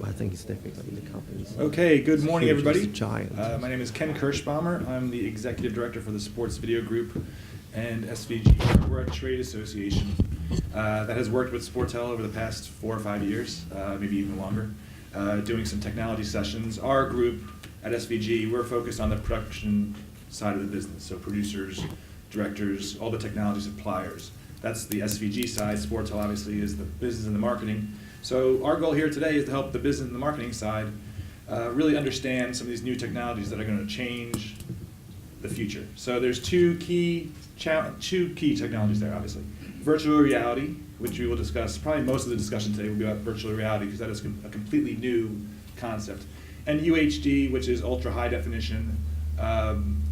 I think it's difficult in the companies. Okay, good morning, everybody. Giant. My name is Ken Kerschbaumer. I'm the executive director for the Sports Video Group and SVG. We're a trade association that has worked with Sportel over the past 4 or 5 years, maybe even longer, doing some technology sessions. Our group at SVG, we're focused on the production side of the business, so producers, directors, all the technology suppliers. That's the SVG side. Sportel obviously is the business and the marketing. So our goal here today is to help the business and the marketing side really understand some of these new technologies that are going to change the future. So there's two key technologies there, obviously. Virtual reality, which we will discuss. Probably most of the discussion today will be about virtual reality because that is a completely new concept. And UHD, which is ultra high definition,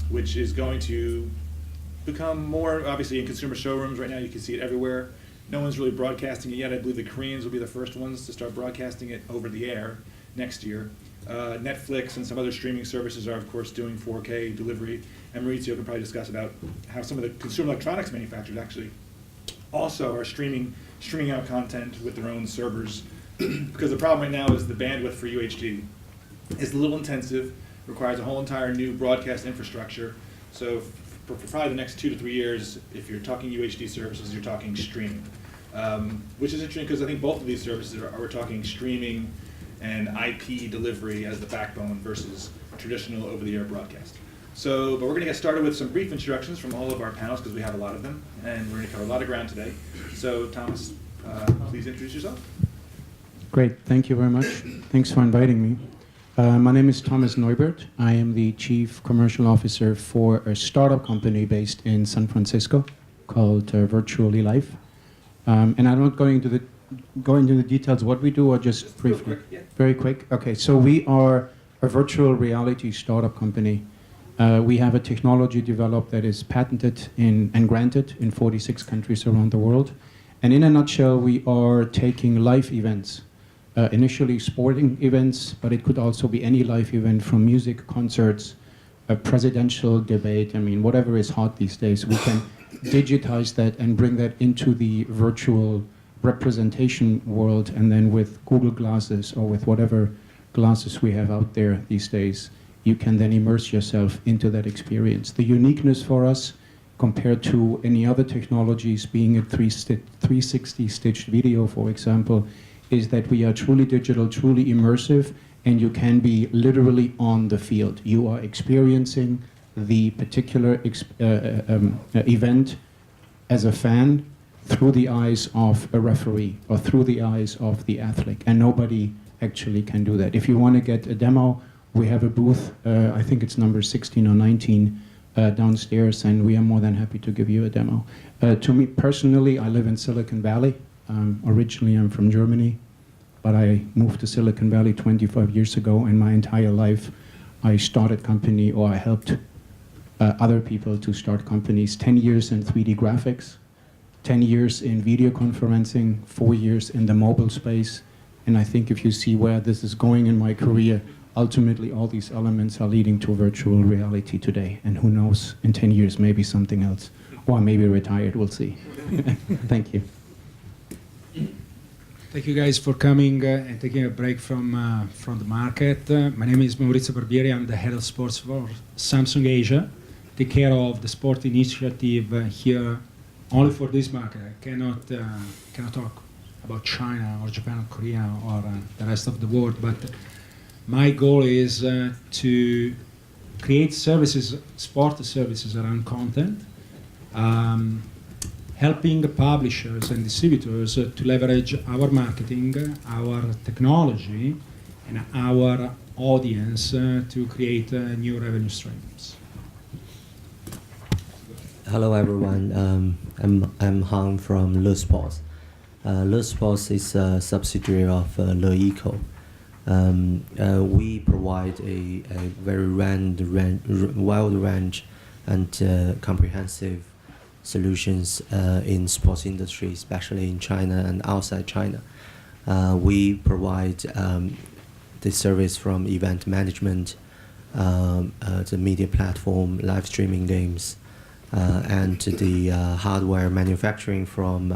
which is going to become more obviously in consumer showrooms. Right now you can see it everywhere. No one's really broadcasting it yet. I believe the Koreans will be the first ones to start broadcasting it over the air next year. Netflix and some other streaming services are, of course, doing 4K delivery. And Maurizio can probably discuss about how some of the consumer electronics manufacturers actually also are streaming out content with their own servers. Because the problem right now is the bandwidth for UHD is a little intensive, requires a whole entire new broadcast infrastructure. So for probably the next 2 to 3 years, if you're talking UHD services, you're talking streaming. Which is interesting because I think both of these services we're talking streaming and IP delivery as the backbone versus traditional over-the-air broadcast. So, but we're going to get started with some brief introductions from all of our panels because we have a lot of them, and we're going to cover a lot of ground today. So, Thomas, please introduce yourself. Great, thank you very much. Thanks for inviting me. My name is Thomas Neubert. I am the Chief Commercial Officer for a startup company based in San Francisco called Virtually Life. And I'm not going into the details of what we do, or just briefly? Quick, yeah. Very quick. Okay, so we are a virtual reality startup company. We have a technology developed that is patented and granted in 46 countries around the world. And in a nutshell, we are taking live events, initially sporting events, but it could also be any live event from music, concerts, a presidential debate, I mean, whatever is hot these days. We can digitize that and bring that into the virtual representation world, and then with Google glasses or with whatever glasses we have out there these days, you can then immerse yourself into that experience. The uniqueness for us compared to any other technologies, being a 360 stitched video, for example, is that we are truly digital, truly immersive, and you can be literally on the field. You are experiencing the particular event as a fan through the eyes of a referee or through the eyes of the athlete, and nobody actually can do that. If you want to get a demo, we have a booth, I think it's number 16 or 19 downstairs, and we are more than happy to give you a demo. To me personally, I live in Silicon Valley. Originally I'm from Germany, but I moved to Silicon Valley 25 years ago, and my entire life I started company, or I helped other people to start companies. 10 years in 3D graphics, 10 years in video conferencing, 4 years in the mobile space, and I think if you see where this is going in my career, ultimately all these elements are leading to virtual reality today, and who knows, in 10 years maybe something else, or maybe retired, we'll see. Thank you. Thank you guys for coming and taking a break from the market. My name is Maurizio Barbieri. I'm the head of sports for Samsung Asia. Take care of the sport initiative here only for this market. I cannot talk about China or Japan or Korea or the rest of the world, but my goal is to create services, sport services around content, helping publishers and distributors to leverage our marketing, our technology, and our audience to create new revenue streams. Hello everyone, I'm Han from LeSports. LeSports is a subsidiary of LeEco. We provide a very wide range and comprehensive solutions in sports industry, especially in China and outside China. We provide the service from event management, the media platform, live streaming games, and the hardware manufacturing from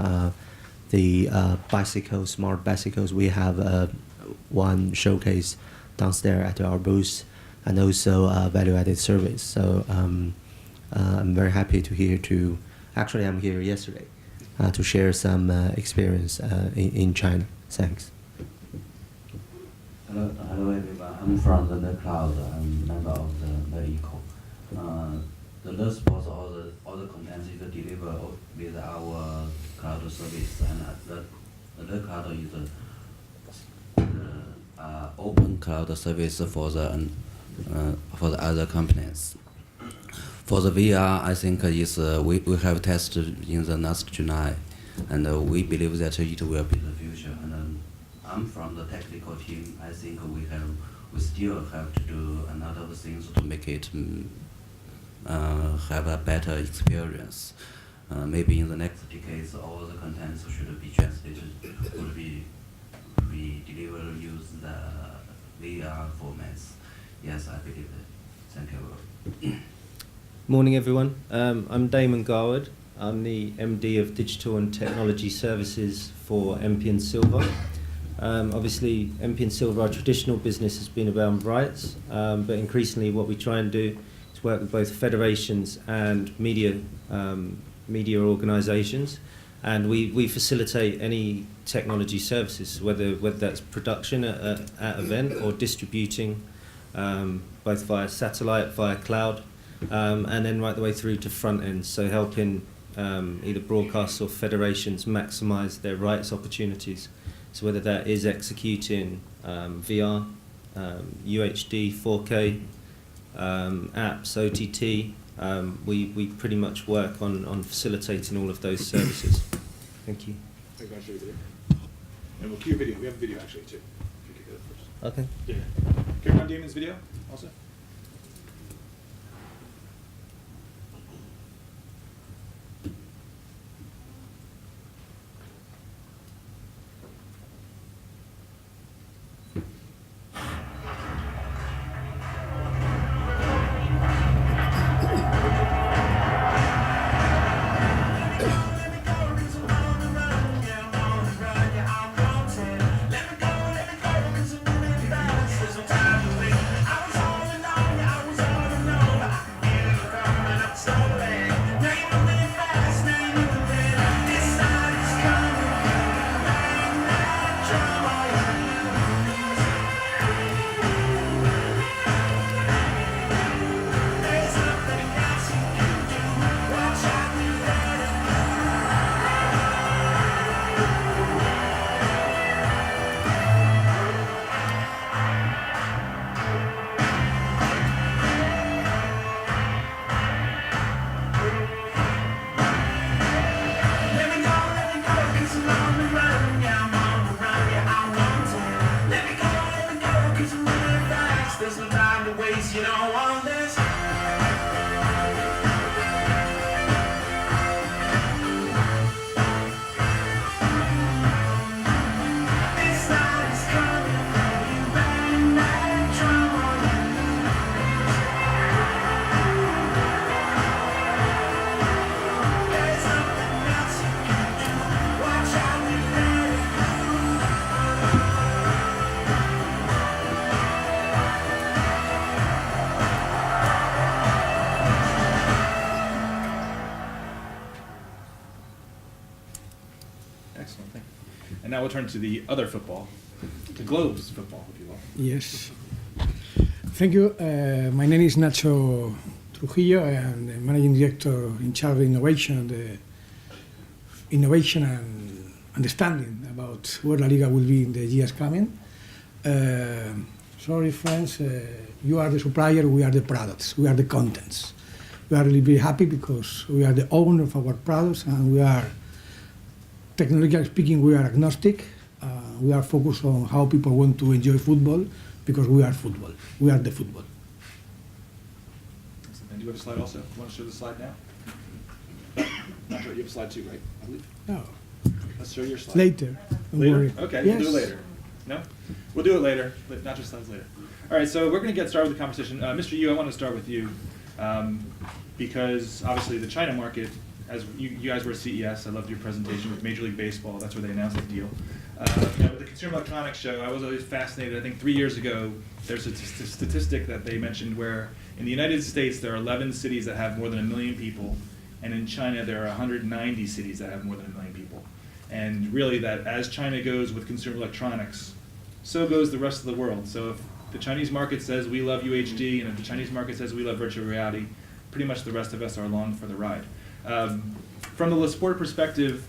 the bicycles, smart bicycles. We have one showcase downstairs at our booth, and also value-added service. So I'm very happy to here to. Actually, I'm here yesterday to share some experience in China. Thanks. Hello everyone. I'm from the cloud. I'm member of the Eco. The LeSports all the contents is delivered with our cloud service, and the cloud is open cloud service for the other companies. For the VR, I think we have tested in the last July, and we believe that it will be the future. And I'm from the technical team. I think we still have to do a lot of things to make it have a better experience. Maybe in the next decades, all the contents should be translated, would be delivered use the VR formats. Yes, I believe it. Thank you. Morning everyone, I'm Damon Garwood. I'm the MD of Digital and Technology Services for MP&Silva. Obviously MP&Silva, our traditional business has been around rights, but increasingly what we try and do is work with both federations and media organisations, and we facilitate any technology services, whether that's production at event or distributing, both via satellite, via cloud, and then right the way through to front end, so helping either broadcasts or federations maximise their rights opportunities. So whether that is executing VR, UHD, 4K, apps, OTT, we pretty much work on facilitating all of those services. Thank you. I'm going to show you a video. And we'll cue a video. We have a video actually too. If you could get it first. Okay. Yeah. Can you run Damon's video also? Excellent, thank you. And now we'll turn to the other football, the Globes football, if you will. Yes. Thank you. My name is Nacho Trujillo. I am the managing director in charge of innovation and understanding about where La Liga will be in the years coming. Sorry, friends, you are the supplier, we are the products, we are the contents. We are really very happy because we are the owner of our products, and we are, technologically speaking, we are agnostic. We are focused on how people want to enjoy football, because we are football. We are the football. And do you have a slide also? You want to show the slide now? Not sure. You have a slide too, right? I believe. No. Let's show your slide. Later. Don't Later? worry. Okay, Yes. we'll do it later. No? We'll do it later, but not just slides later. All right, so we're going to get started with the conversation. Mr. Yu, I want to start with you because obviously the China market, as you guys were at CES, I loved your presentation with Major League Baseball. That's where they announced the deal. With the Consumer Electronics Show, I was always fascinated. I think 3 years ago, there's a statistic that they mentioned where in the United States, there are 11 cities that have more than 1 million people, and in China, there are 190 cities that have more than 1 million people. And really that as China goes with consumer electronics, so goes the rest of the world. So if the Chinese market says we love UHD, and if the Chinese market says we love virtual reality, pretty much the rest of us are along for the ride. From the LeSports perspective,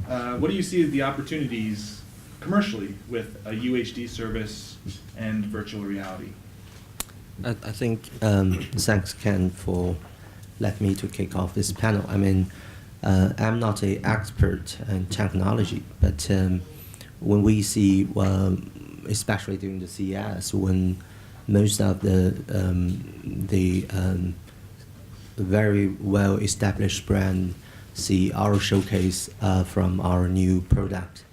what do you see as the opportunities commercially with a UHD service and virtual reality? I think thanks Ken for letting me to kick off this panel. I mean, I'm not an expert in technology, but when we see, especially during the CES, when most of the very well-established brand see our showcase from our new product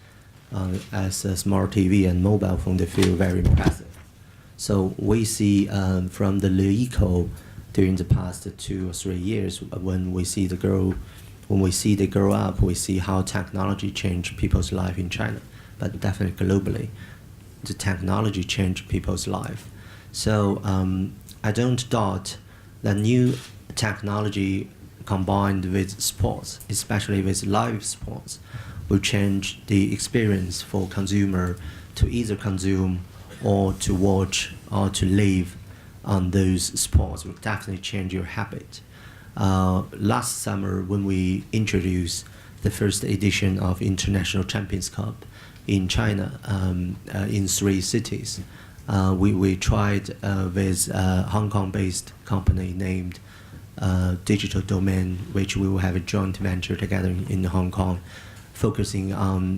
as a smart TV and mobile phone, they feel very impressive. So we see from the Liga during the past 2 or 3 years, when we see they grow up, we see how technology changed people's life in China, but definitely globally, the technology changed people's life. So I don't doubt that new technology combined with sports, especially with live sports, will change the experience for consumer to either consume or to watch or to live on those sports. Will definitely change your habit. Last summer, when we introduced the first edition of International Champions Cup in China in 3 cities, we tried with a Hong Kong-based company named Digital Domain, which we will have a joint venture together in Hong Kong, focusing on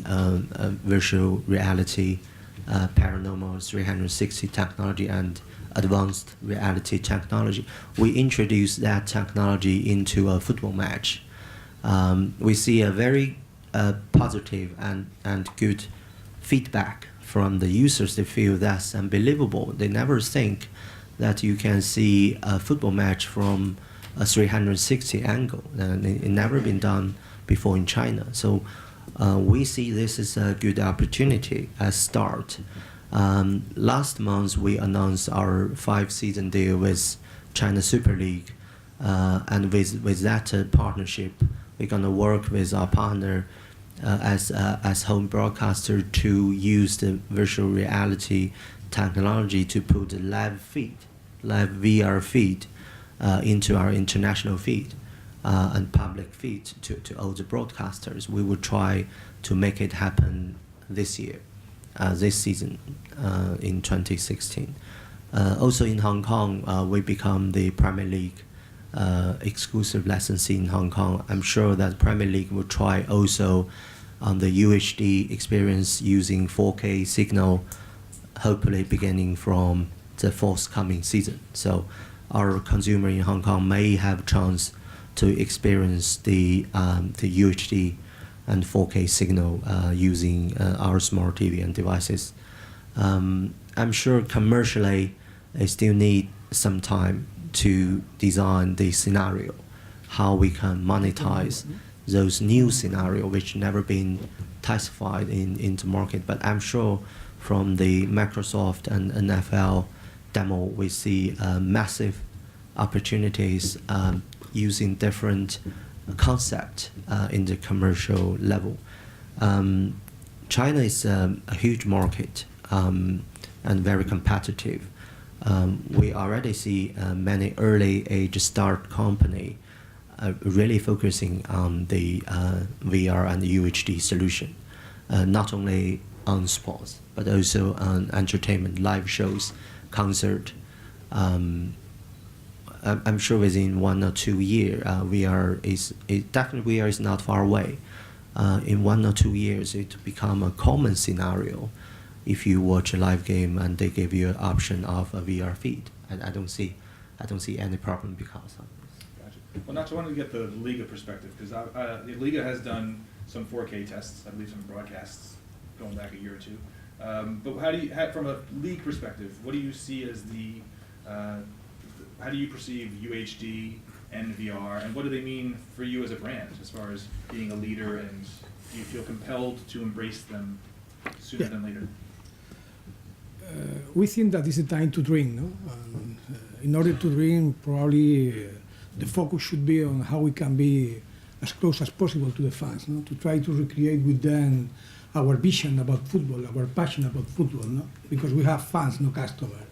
virtual reality, paranormal 360 technology, and advanced reality technology. We introduced that technology into a football match. We see a very positive and good feedback from the users. They feel that's unbelievable. They never think that you can see a football match from a 360 angle. It never been done before in China. So we see this as a good opportunity as start. Last month, we announced our 5-season deal with China Super League. And with that partnership, we're going to work with our partner as home broadcaster to use the virtual reality technology to put a live VR feed into our international feed and public feed to all the broadcasters. We will try to make it happen this year, this season in 2016. Also in Hong Kong, we become the Premier League exclusive licensee in Hong Kong. I'm sure that Premier League will try also on the UHD experience using 4K signal, hopefully beginning from the forthcoming season. So our consumer in Hong Kong may have a chance to experience the UHD and 4K signal using our smart TV and devices. I'm sure commercially, they still need some time to design the scenario, how we can monetize those new scenario which never been testified in the market. But I'm sure from the Microsoft and NFL demo, we see massive opportunities using different concept in the commercial level. China is a huge market and very competitive. We already see many early age start company really focusing on the VR and the UHD solution, not only on sports, but also on entertainment, live shows, concert. I'm sure within 1 or 2 years, VR is not far away. In 1 or 2 years, it will become a common scenario if you watch a live game and they give you an option of a VR feed. And I don't see any problem because of this. Gotcha. Well, Nacho, I wanted to get the Liga perspective, because the Liga has done some 4K tests, I believe some broadcasts going back a year or two. But from a league perspective, what do you see as how do you perceive UHD and VR, and what do they mean for you as a brand as far as being a leader, and do you feel compelled to embrace them sooner Yeah. than later? We think that it's a time to dream. No? In order to dream, probably the focus should be on how we can be as close as possible to the fans, no? To try to recreate with them our vision about football, our passion about football, no? Because we have fans, no customers.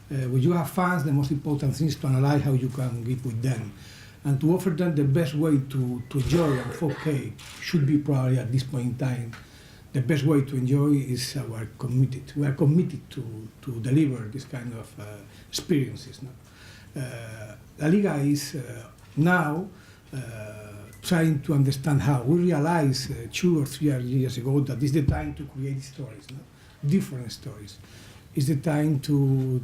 When you have fans, the most important thing is to analyze how you can give with them. And to offer them the best way to enjoy our 4K should be probably at this point in time. The best way to enjoy is our committed. We are committed to deliver this kind of experiences. No? La Liga is now trying to understand how. We realized 2 or 3 years ago that it's the time to create stories, no? Different stories. It's the time to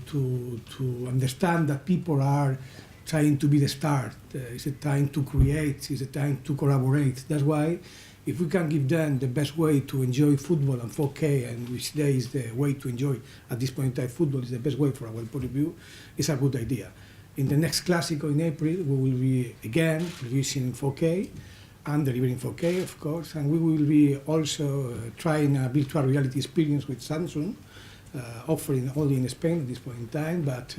understand that people are trying to be the start. It's a time to create. It's a time to collaborate. That's why if we can give them the best way to enjoy football and 4K, and which day is the way to enjoy at this point in time football is the best way from our point of view, it's a good idea. In the next Clásico in April, we will be again producing 4K and delivering 4K, of course, and we will be also trying a virtual reality experience with Samsung, offering only in Spain at this point in time, but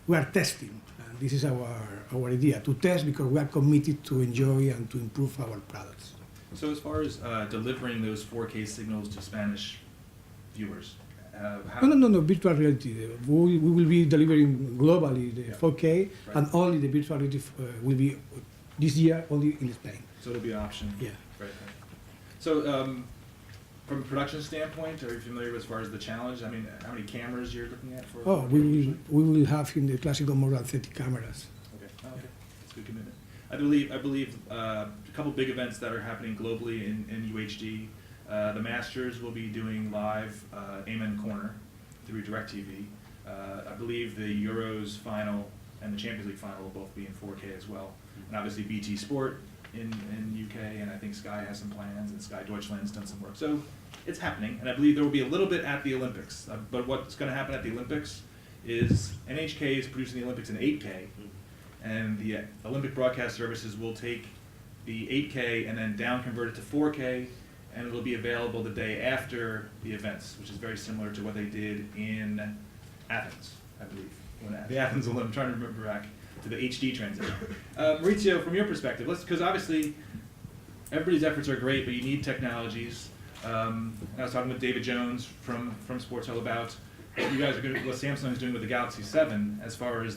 we are testing. And this is our idea, to test because we are committed to enjoy and to improve our products. So as far as delivering those 4K signals to Spanish viewers, how... No, virtual reality. We will be delivering globally the 4K, Right. and only the virtual reality will be this year only in Spain. So it'll be an option. Yeah. Right. So from a production standpoint, are you familiar as far as the challenge? I mean, how many cameras you're looking at for? Oh, we will have in the Clásico more than 30 cameras. Okay. Oh, okay. That's a good commitment. I believe a couple big events that are happening globally in UHD. The Masters will be doing live Amen Corner through DirecTV. I believe the Euros final and the Champions League final will both be in 4K as well. And obviously BT Sport in UK, and I think Sky has some plans, and Sky Deutschland's done some work. So it's happening, and I believe there will be a little bit at the Olympics. But what's going to happen at the Olympics is NHK is producing the Olympics in 8K, and the Olympic broadcast services will take the 8K and then down convert it to 4K, and it'll be available the day after the events, which is very similar to what they did in Athens, I believe. When the Athens Olympics, I'm trying to remember back to the HD transition. Maurizio, from your perspective, because obviously everybody's efforts are great, but you need technologies. I was talking with David Jones from SportelAsia about what you guys are what Samsung is doing with the Galaxy 7 as far as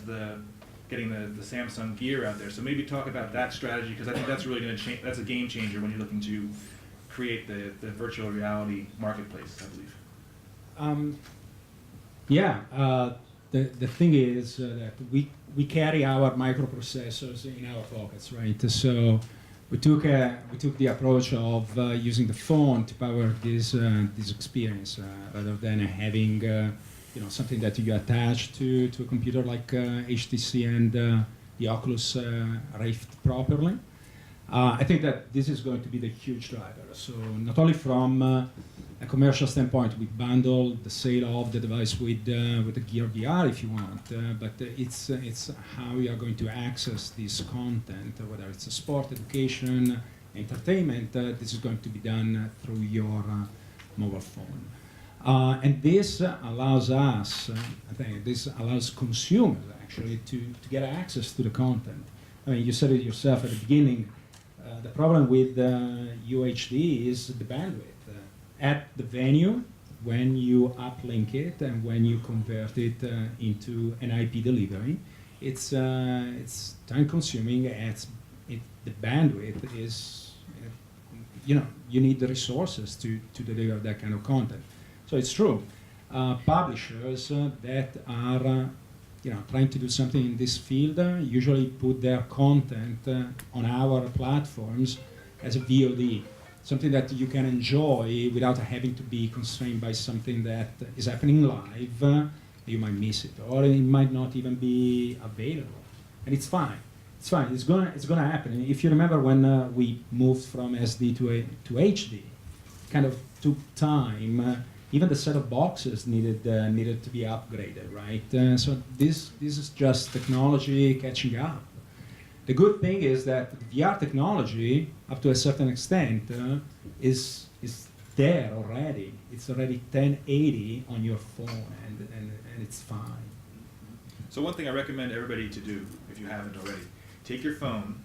getting the Samsung gear out there. So maybe talk about that strategy, because I think that's really going to change. That's a game changer when you're looking to create the virtual reality marketplace, I believe. The thing is that we carry our microprocessors in our pockets, right? So we took the approach of using the phone to power this experience rather than having something that you attach to a computer like HTC and the Oculus Rift properly. I think that this is going to be the huge driver. So not only from a commercial standpoint, we bundle the sale of the device with the Gear VR if you want, but it's how you are going to access this content, whether it's a sport, education, entertainment. This is going to be done through your mobile phone. And this allows us, I think this allows consumers actually to get access to the content. I mean, you said it yourself at the beginning. The problem with UHD is the bandwidth. At the venue, when you uplink it and when you convert it into an IP delivery, it's time consuming. The bandwidth is, you need the resources to deliver that kind of content. So it's true. Publishers that are trying to do something in this field usually put their content on our platforms as a VOD, something that you can enjoy without having to be constrained by something that is happening live. You might miss it, or it might not even be available, and it's fine. It's fine. It's gonna happen. If you remember when we moved from SD to HD, kind of took time. Even the set of boxes needed to be upgraded, right? So this is just technology catching up. The good thing is that VR technology, up to a certain extent, is there already. It's already 1080 on your phone, and it's fine. So one thing I recommend everybody to do, if you haven't already, take your phone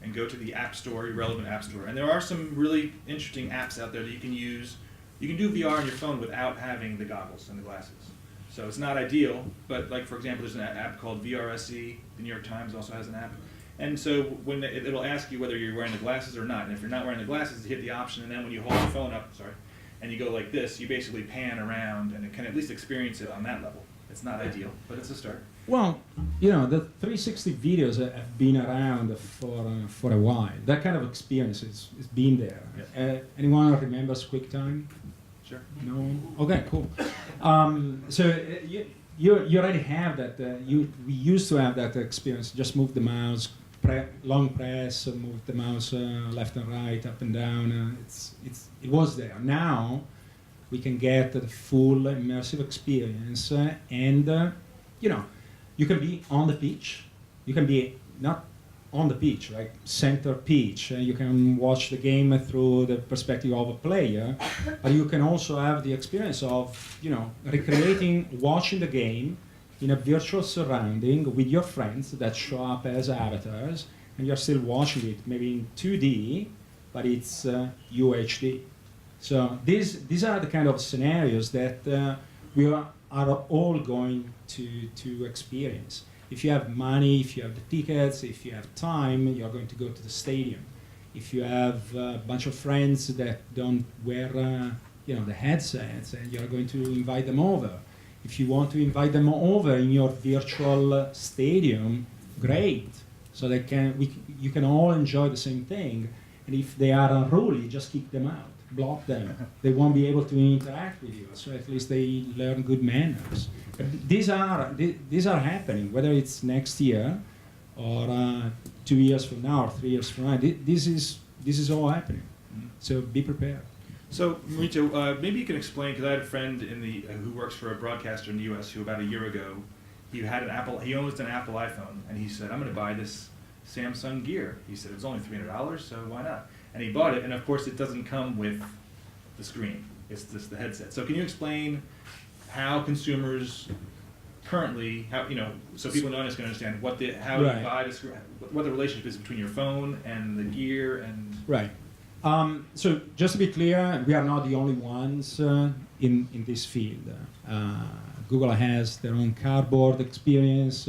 and go to the app store, your relevant app store. And there are some really interesting apps out there that you can use. You can do VR on your phone without having the goggles and the glasses. So it's not ideal, but like for example, there's an app called VRSE. The New York Times also has an app. And so when it'll ask you whether you're wearing the glasses or not. And if you're not wearing the glasses, you hit the option, and then when you hold your phone up, and you go like this, you basically pan around, and it can at least experience it on that level. It's not ideal, but it's a start. Well, the 360 videos have been around for a while. That kind of experience has been there. Yeah. Anyone remembers QuickTime? Sure. No one? Okay, cool. So you already have that. We used to have that experience. Just move the mouse, long press, move the mouse left and right, up and down. It was there. Now we can get the full immersive experience, and you can be on the pitch. You can be not on the pitch, right? Center pitch. You can watch the game through the perspective of a player, but you can also have the experience of, recreating, watching the game in a virtual surrounding with your friends that show up as avatars, and you're still watching it, maybe in 2D, but it's UHD. So these are the kind of scenarios that we are all going to experience. If you have money, if you have the tickets, if you have time, you're going to go to the stadium. If you have a bunch of friends that don't wear the headsets, and you're going to invite them over. If you want to invite them over in your virtual stadium, great. So you can all enjoy the same thing. And if they are unruly, just kick them out, block them. They won't be able to interact with you. So at least they learn good manners. But these are happening, whether it's next year or 2 years from now or 3 years from now. This is all happening. So be prepared. So Maurizio, maybe you can explain, because I had a friend who works for a broadcaster in the U.S. who about a year ago, he owns an Apple iPhone, and he said, I'm going to buy this Samsung Gear. He said, it's only $300, so why not? And he bought it, and of course it doesn't come with the screen. It's just the headset. So can you explain how consumers currently, so people in the audience can understand what you buy the screen, what the relationship is between your phone and the gear and... Right. So just to be clear, we are not the only ones in this field. Google has their own cardboard experience.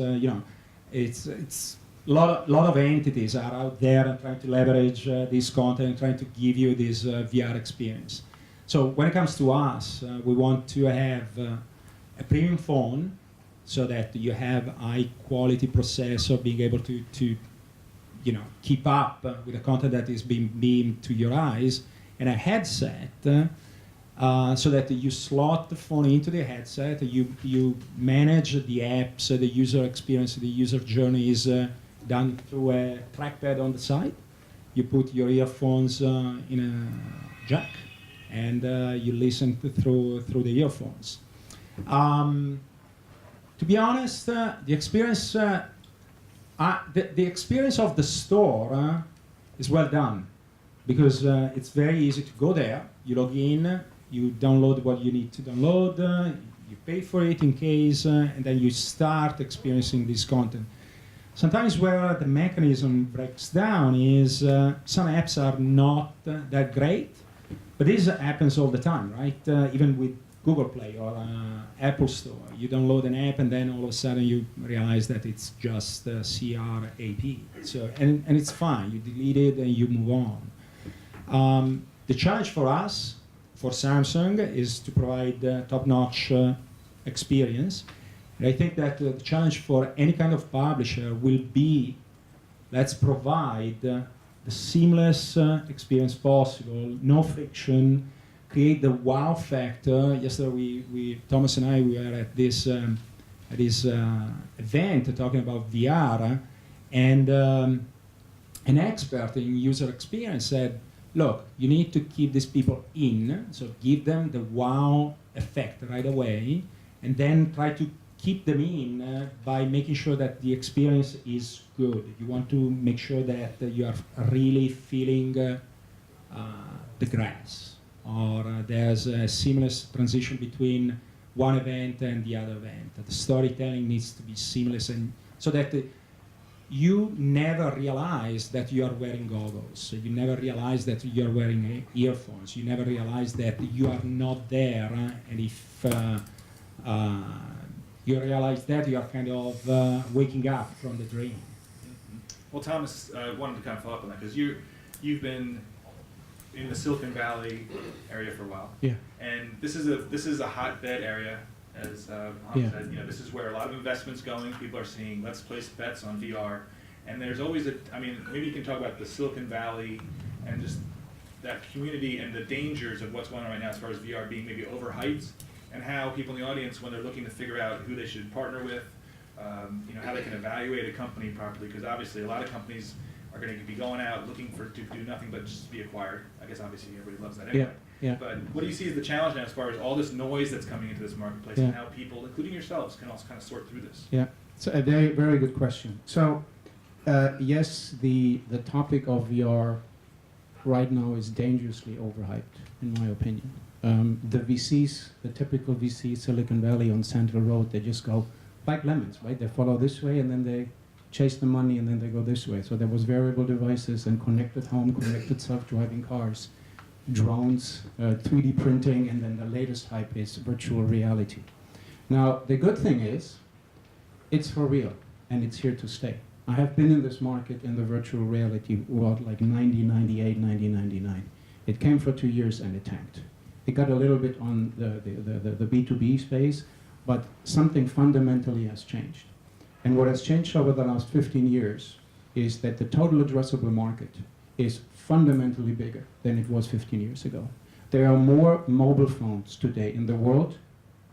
It's a lot of entities are out there and trying to leverage this content, trying to give you this VR experience. So when it comes to us, we want to have a premium phone so that you have high quality processor being able to keep up with the content that is being beamed to your eyes, and a headset so that you slot the phone into the headset, you manage the apps, the user experience, the user journey is done through a trackpad on the side. You put your earphones in a jack, and you listen through the earphones. To be honest, the experience of the store is well done, because it's very easy to go there. You log in, you download what you need to download, you pay for it in case, and then you start experiencing this content. Sometimes where the mechanism breaks down is some apps are not that great, but this happens all the time, right? Even with Google Play or Apple Store. You download an app and then all of a sudden you realize that it's just CRAP. So, and it's fine, you delete it and you move on. The challenge for us, for Samsung, is to provide top-notch experience. And I think that the challenge for any kind of publisher will be, let's provide the seamless experience possible, no friction, create the wow factor. Yesterday, Thomas and I, we were at this event talking about VR, and an expert in user experience said, look, you need to keep these people in, so give them the wow effect right away, and then try to keep them in by making sure that the experience is good. You want to make sure that you are really feeling the grass. or there's a seamless transition between one event and the other event. The storytelling needs to be seamless, and so that you never realize that you are wearing goggles. You never realize that you are wearing earphones. You never realize that you are not there. And if you realize that, you are kind of waking up from the dream. Well, Thomas, wanted to kind of follow up on that because you've been in the Silicon Valley area for a while. Yeah. And this is a hotbed area, as Mohammed said. You know, this is where a lot of investment's going. People are saying, let's place bets on VR. And there's always maybe you can talk about the Silicon Valley and just that community and the dangers of what's going on right now as far as VR being maybe overhyped, and how people in the audience, when they're looking to figure out who they should partner with, how they can evaluate a company properly, because obviously a lot of companies are going to be going out looking to do nothing but just be acquired. I guess obviously everybody loves that anyway. Yeah. But what do you see as the challenge now as far as all this noise that's coming into this marketplace and how people, including yourselves, can also kind of sort through this? Yeah, it's a very, very good question. So, yes, the topic of VR right now is dangerously overhyped, in my opinion. The VCs, the typical VC, Silicon Valley on Central Road, they just go like lemons, right? They follow this way and then they chase the money and then they go this way. So there was variable devices and connected home, connected self-driving cars, drones, 3D printing, and then the latest hype is virtual reality. Now, the good thing is, it's for real and it's here to stay. I have been in this market in the virtual reality world like 90, 98, 90, 99. It came for 2 years and it tanked. It got a little bit on the B2B space, but something fundamentally has changed. And what has changed over the last 15 years is that the total addressable market is fundamentally bigger than it was 15 years ago. There are more mobile phones today in the world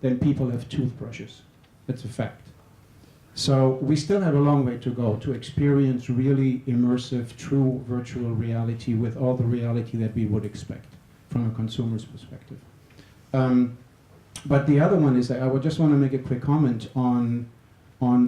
than people have toothbrushes. That's a fact. So we still have a long way to go to experience really immersive, true virtual reality with all the reality that we would expect from a consumer's perspective. But the other one is that I would just want to make a quick comment on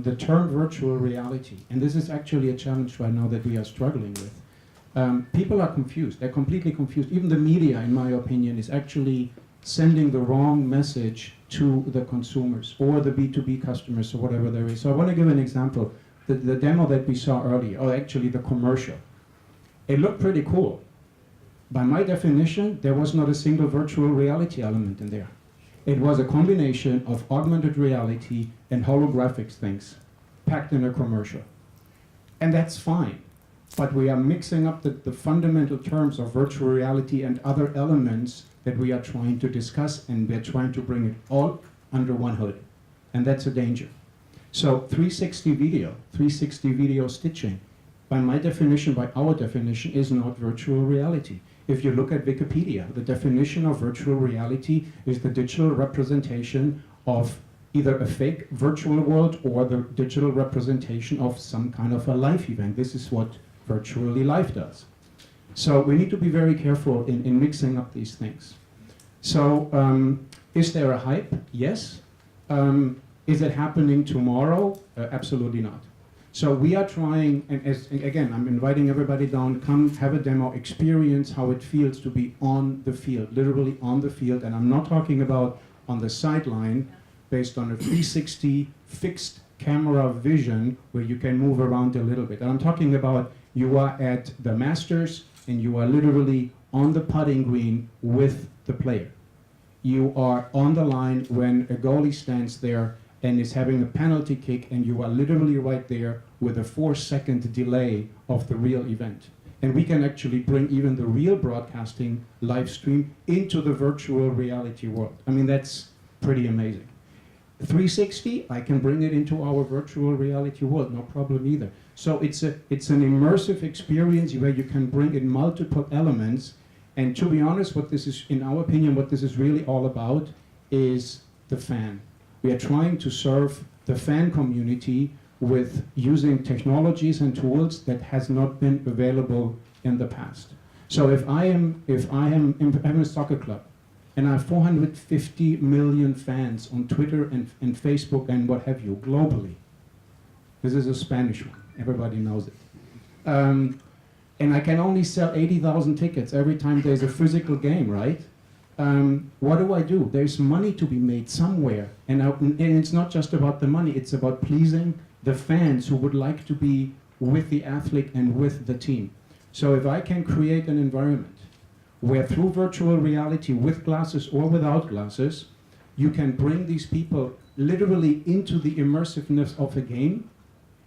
the term virtual reality. And this is actually a challenge right now that we are struggling with. People are confused. They're completely confused. Even the media, in my opinion, is actually sending the wrong message to the consumers or the B2B customers or whatever there is. So I want to give an example. The demo that we saw earlier, or actually the commercial, it looked pretty cool. By my definition, there was not a single virtual reality element in there. It was a combination of augmented reality and holographics things packed in a commercial. And that's fine. But we are mixing up the fundamental terms of virtual reality and other elements that we are trying to discuss, and we're trying to bring it all under one hood. And that's a danger. So 360 video stitching, by my definition, by our definition, is not virtual reality. If you look at Wikipedia, the definition of virtual reality is the digital representation of either a fake virtual world or the digital representation of some kind of a live event. This is what virtually life does. So we need to be very careful in mixing up these things. So is there a hype? Yes. Is it happening tomorrow? Absolutely not. So we are trying, and again, I'm inviting everybody down, come have a demo, experience how it feels to be on the field, literally on the field. And I'm not talking about on the sideline based on a 360 fixed camera vision where you can move around a little bit. And I'm talking about you are at the Masters and you are literally on the putting green with the player. You are on the line when a goalie stands there and is having a penalty kick, and you are literally right there with a 4-second delay of the real event. And we can actually bring even the real broadcasting live stream into the virtual reality world. I mean, that's pretty amazing. 360, I can bring it into our virtual reality world, no problem either. So it's an immersive experience where you can bring in multiple elements. And to be honest, what this is, in our opinion, what this is really all about is the fan. We are trying to serve the fan community with using technologies and tools that has not been available in the past. So if I am in a soccer club and I have 450 million fans on Twitter and Facebook and what have you, globally, this is a Spanish one, everybody knows it. And I can only sell 80,000 tickets every time there's a physical game, right? what do? There's money to be made somewhere. And it's not just about the money, it's about pleasing the fans who would like to be with the athlete and with the team. So if I can create an environment where through virtual reality, with glasses or without glasses, you can bring these people literally into the immersiveness of a game,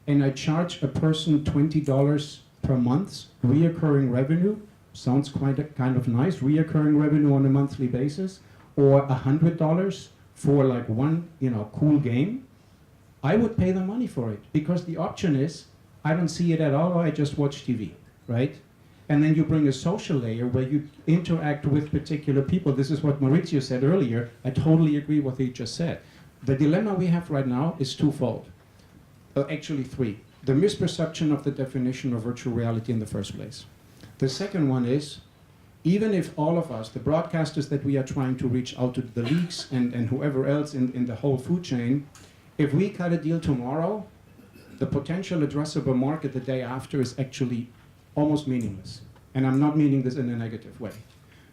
and I charge a person $20 per month, reoccurring revenue, sounds kind of nice, reoccurring revenue on a monthly basis, or $100 for like one cool game, I would pay the money for it, because the option is I don't see it at all, or I just watch TV, right? And then you bring a social layer where you interact with particular people. This is what Maurizio said earlier. I totally agree with what he just said. The dilemma we have right now is twofold. Actually three. The misperception of the definition of virtual reality in the first place. The second one is, even if all of us, the broadcasters that we are trying to reach out to, the leagues and whoever else in the whole food chain, if we cut a deal tomorrow, the potential addressable market the day after is actually almost meaningless. And I'm not meaning this in a negative way.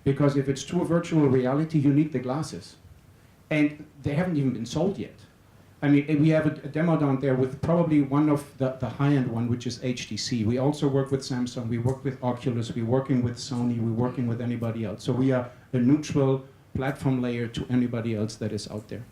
Because if it's true virtual reality, you need the glasses. And they haven't even been sold yet. I mean, we have a demo down there with probably one of the high-end one, which is HTC. We also work with Samsung, we work with Oculus, we're working with Sony, we're working with anybody else. So we are a neutral platform layer to anybody else that is out there.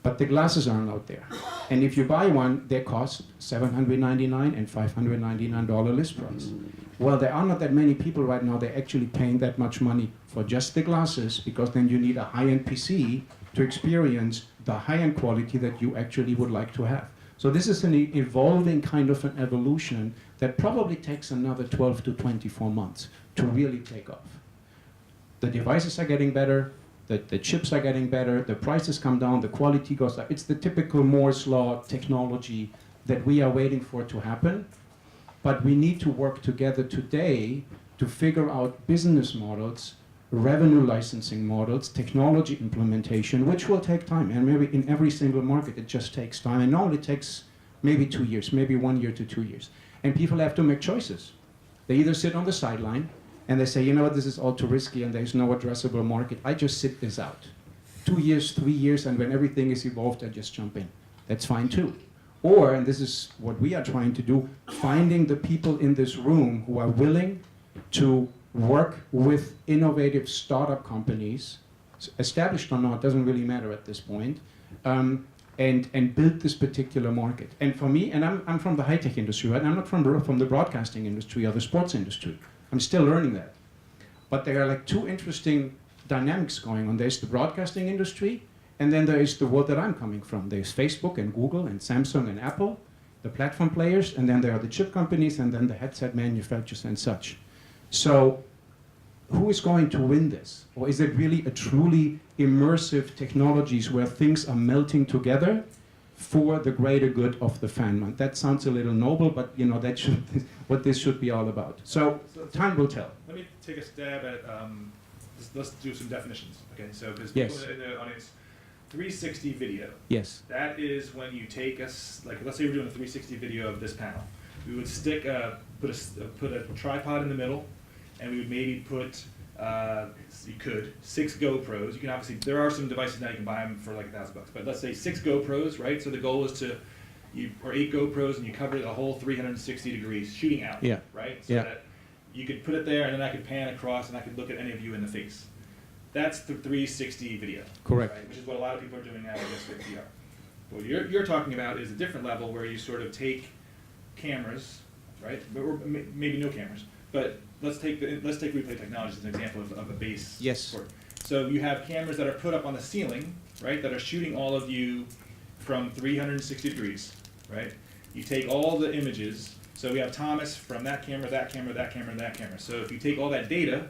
But the glasses aren't out there. And if you buy one, they cost $799 and $599 list price. Well, there are not that many people right now, they're actually paying that much money for just the glasses, because then you need a high-end PC to experience the high-end quality that you actually would like to have. So this is an evolving kind of an evolution that probably takes another 12 to 24 months to really take off. The devices are getting better, the chips are getting better, the prices come down, the quality goes up. It's the typical Moore's law technology that we are waiting for to happen. But we need to work together today to figure out business models, revenue licensing models, technology implementation, which will take time. And maybe in every single market, it just takes time. And normally it takes maybe 2 years, maybe 1 year to 2 years. And people have to make choices. They either sit on the sideline and they say, you know what, this is all too risky and there's no addressable market. I just sit this out. 2 years, 3 years, and when everything is evolved, I just jump in. That's fine too. Or, and this is what we are trying to do, finding the people in this room who are willing to work with innovative startup companies, established or not, doesn't really matter at this point, and build this particular market. And for me, and I'm from the high-tech industry, right? I'm not from the broadcasting industry or the sports industry. I'm still learning that. But there are like two interesting dynamics going on. There's the broadcasting industry, and then there is the world that I'm coming from. There's Facebook and Google and Samsung and Apple, the platform players, and then there are the chip companies, and then the headset manufacturers and such. So who is going to win this? Or is it really a truly immersive technologies where things are melting together for the greater good of the fan? That sounds a little noble, but you know, that should what this should be all about. So time will tell. Let me take a stab at, let's do some definitions, okay? So because Yes. people in the audience, 360 video. Yes. That is when you take us, like let's say we're doing a 360 video of this panel. We would stick put a tripod in the middle, and we would maybe put, you could, 6 GoPros. You can obviously, there are some devices now you can buy them for like $1,000, but let's say 6 GoPros, right? So the goal is to, or 8 GoPros, and you cover the whole 360 degrees, shooting out, Yeah. right? So Yeah. that you could put it there, and then I could pan across, and I could look at any of you in the face. That's the 360 video. Correct. Right? Which is what a lot of people are doing now, I guess, with VR. What you're talking about is a different level where you sort of take cameras, right? Or maybe no cameras, but let's take replay technology as an example of a base. Yes. Sport. So you have cameras that are put up on the ceiling, right? That are shooting all of you from 360 degrees, right? You take all the images. So we have Thomas from that camera, that camera, that camera, and that camera. So if you take all that data,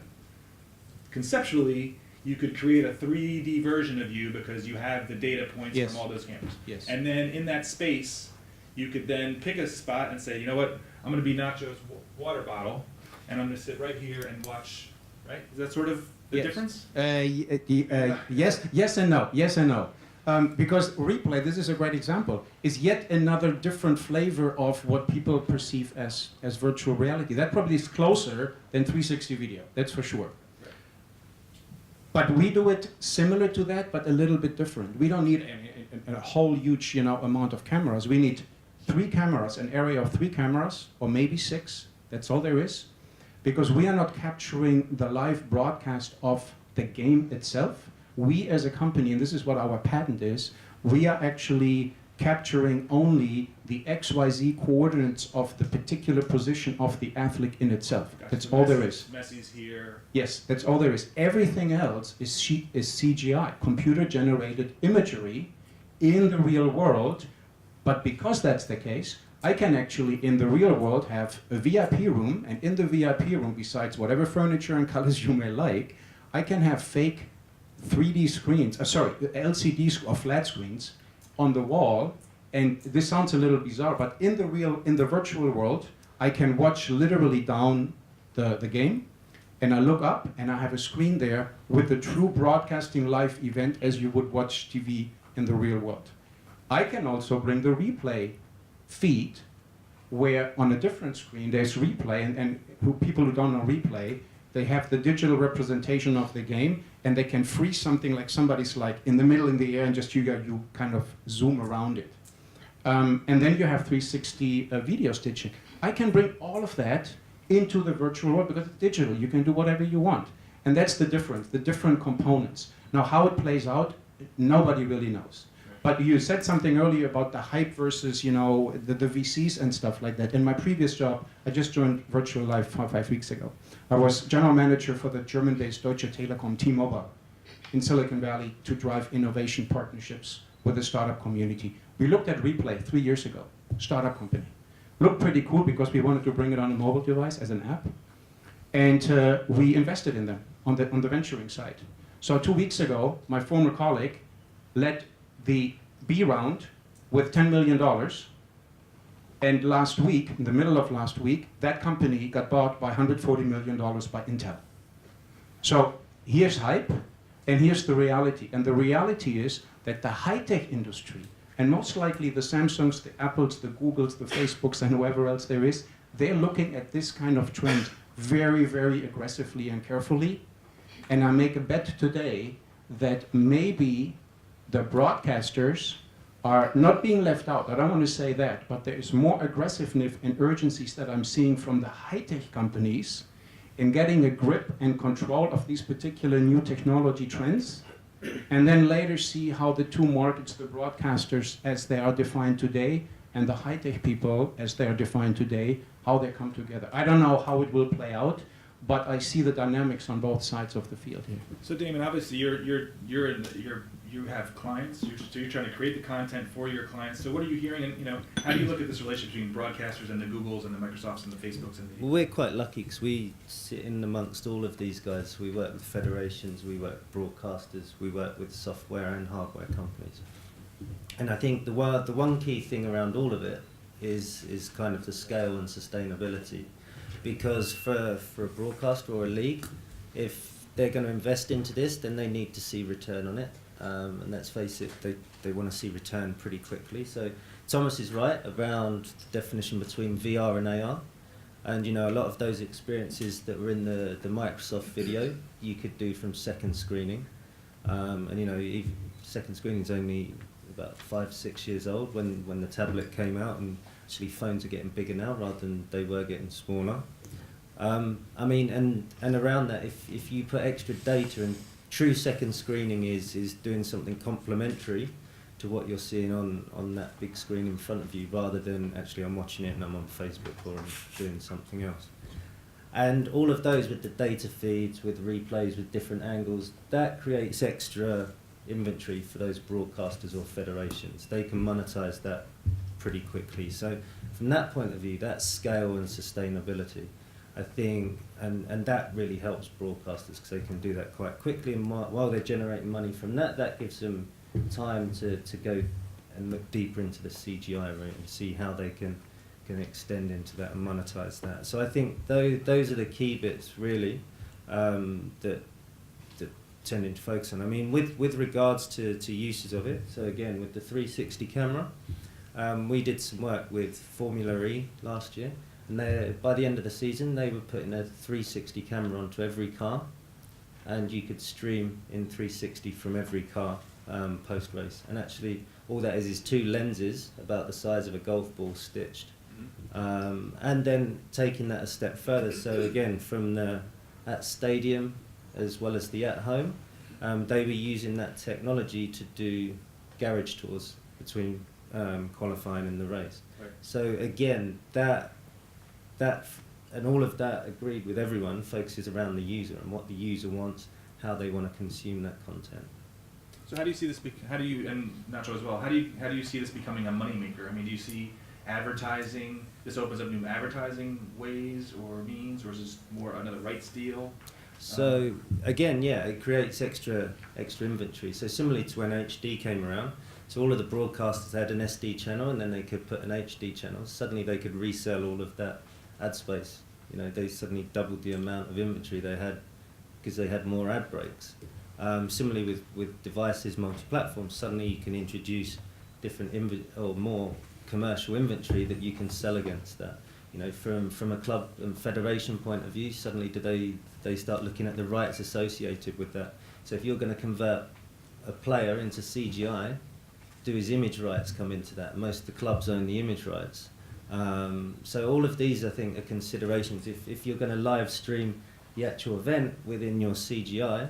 conceptually, you could create a 3D version of you because you have the data points Yes. from all those cameras. Yes. And then in that space, you could then pick a spot and say, you know what, I'm going to be Nacho's water bottle, and I'm going to sit right here and watch, right? Is that sort of the Yes. difference? Yes and no. Yes and no. Because replay, this is a great example, is yet another different flavor of what people perceive as virtual reality. That probably is closer than 360 video, that's for sure. But we do it similar to that, but a little bit different. We don't need a whole huge, amount of cameras. We need 3 cameras, an area of 3 cameras, or maybe 6. That's all there is. Because we are not capturing the live broadcast of the game itself. We as a company, and this is what our patent is, we are actually capturing only the XYZ coordinates of the particular position of the athlete in itself. Gotcha. That's So all there is. Messi's here. Yes, that's all there is. Everything else is CGI, computer-generated imagery in the real world. But because that's the case, I can actually, in the real world, have a VIP room, and in the VIP room, besides whatever furniture and colors you may like, I can have fake 3D screens, LCD or flat screens on the wall. And this sounds a little bizarre, but in the virtual world, I can watch literally down the game, and I look up, and I have a screen there with the true broadcasting live event as you would watch TV in the real world. I can also bring the replay feed, where on a different screen there's replay, and people who don't know replay, they have the digital representation of the game, and they can freeze something like somebody's like in the middle in the air, and just you kind of zoom around it. And then you have 360 video stitching. I can bring all of that into the virtual world because it's digital. You can do whatever you want. And that's the difference, the different components. Now, how it plays out, nobody really knows. But you said something earlier about the hype versus, the VCs and stuff like that. In my previous job, I just joined Virtual Life 5 weeks ago. I was general manager for the German-based Deutsche Telekom T-Mobile in Silicon Valley to drive innovation partnerships with the startup community. We looked at Replay 3 years ago, startup company. Looked pretty cool because we wanted to bring it on a mobile device as an app. And we invested in them on the venturing side. So 2 weeks ago, my former colleague led the B round with $10 million. And last week, in the middle of last week, that company got bought by $140 million by Intel. So here's hype, and here's the reality. And the reality is that the high-tech industry, and most likely the Samsungs, the Apples, the Googles, the Facebooks, and whoever else there is, they're looking at this kind of trend very, very aggressively and carefully. And I make a bet today that maybe the broadcasters are not being left out. I don't want to say that, but there is more aggressiveness and urgencies that I'm seeing from the high-tech companies in getting a grip and control of these particular new technology trends, and then later see how the two markets, the broadcasters as they are defined today, and the high-tech people as they are defined today, how they come together. I don't know how it will play out, but I see the dynamics on both sides of the field here. So Damon, obviously you have clients, so you're trying to create the content for your clients. So what are you hearing, and how do you look at this relationship between broadcasters and the Googles and the Microsofts and the Facebooks and the... Well, we're quite lucky because we sit in amongst all of these guys. We work with federations, we work with broadcasters, we work with software and hardware companies. And I think the one key thing around all of it is kind of the scale and sustainability. Because for a broadcaster or a league, if they're going to invest into this, then they need to see return on it. And let's face it, they want to see return pretty quickly. So Thomas is right around the definition between VR and AR. And a lot of those experiences that were in the Microsoft video, you could do from second screening. And even second screening is only about 5-6 years old when the tablet came out, and actually phones are getting bigger now rather than they were getting smaller. And around that, if you put extra data, and true second screening is doing something complementary to what you're seeing on that big screen in front of you, rather than actually I'm watching it and I'm on Facebook or I'm doing something else. And all of those with the data feeds, with replays, with different angles, that creates extra inventory for those broadcasters or federations. They can monetize that pretty quickly. So from that point of view, that's scale and sustainability, I think, and that really helps broadcasters because they can do that quite quickly, and while they're generating money from that gives them time to go and look deeper into the CGI route and see how they can extend into that and monetize that. So I think those are the key bits really that tending to focus on. I mean, with regards to uses of it, so again with the 360 camera, we did some work with Formula E last year, and by the end of the season they were putting a 360 camera onto every car, and you could stream in 360 from every car post-race. And actually, all that is 2 lenses about the size of a golf ball stitched. And then taking that a step further, so again, from the at stadium as well as the at home, they were using that technology to do garage tours between qualifying and the race. Right. So again, that and all of that, agreed with everyone, focuses around the user and what the user wants, how they want to consume that content. So how do you see this? How do you, and Nacho as well? How do you see this becoming a moneymaker? I mean, do you see advertising? This opens up new advertising ways or means, or is this more another rights deal? So again, yeah, it creates extra inventory. So similarly to when HD came around, so all of the broadcasters had an SD channel, and then they could put an HD channel. Suddenly they could resell all of that ad space. You know, they suddenly doubled the amount of inventory they had because they had more ad breaks. Similarly with devices, multi-platform, suddenly you can introduce different or more commercial inventory that you can sell against that. You know, from a club and federation point of view, suddenly they start looking at the rights associated with that. So if you're going to convert a player into CGI, do his image rights come into that? Most of the clubs own the image rights. So all of these, I think, are considerations. If you're going to live stream the actual event within your CGI,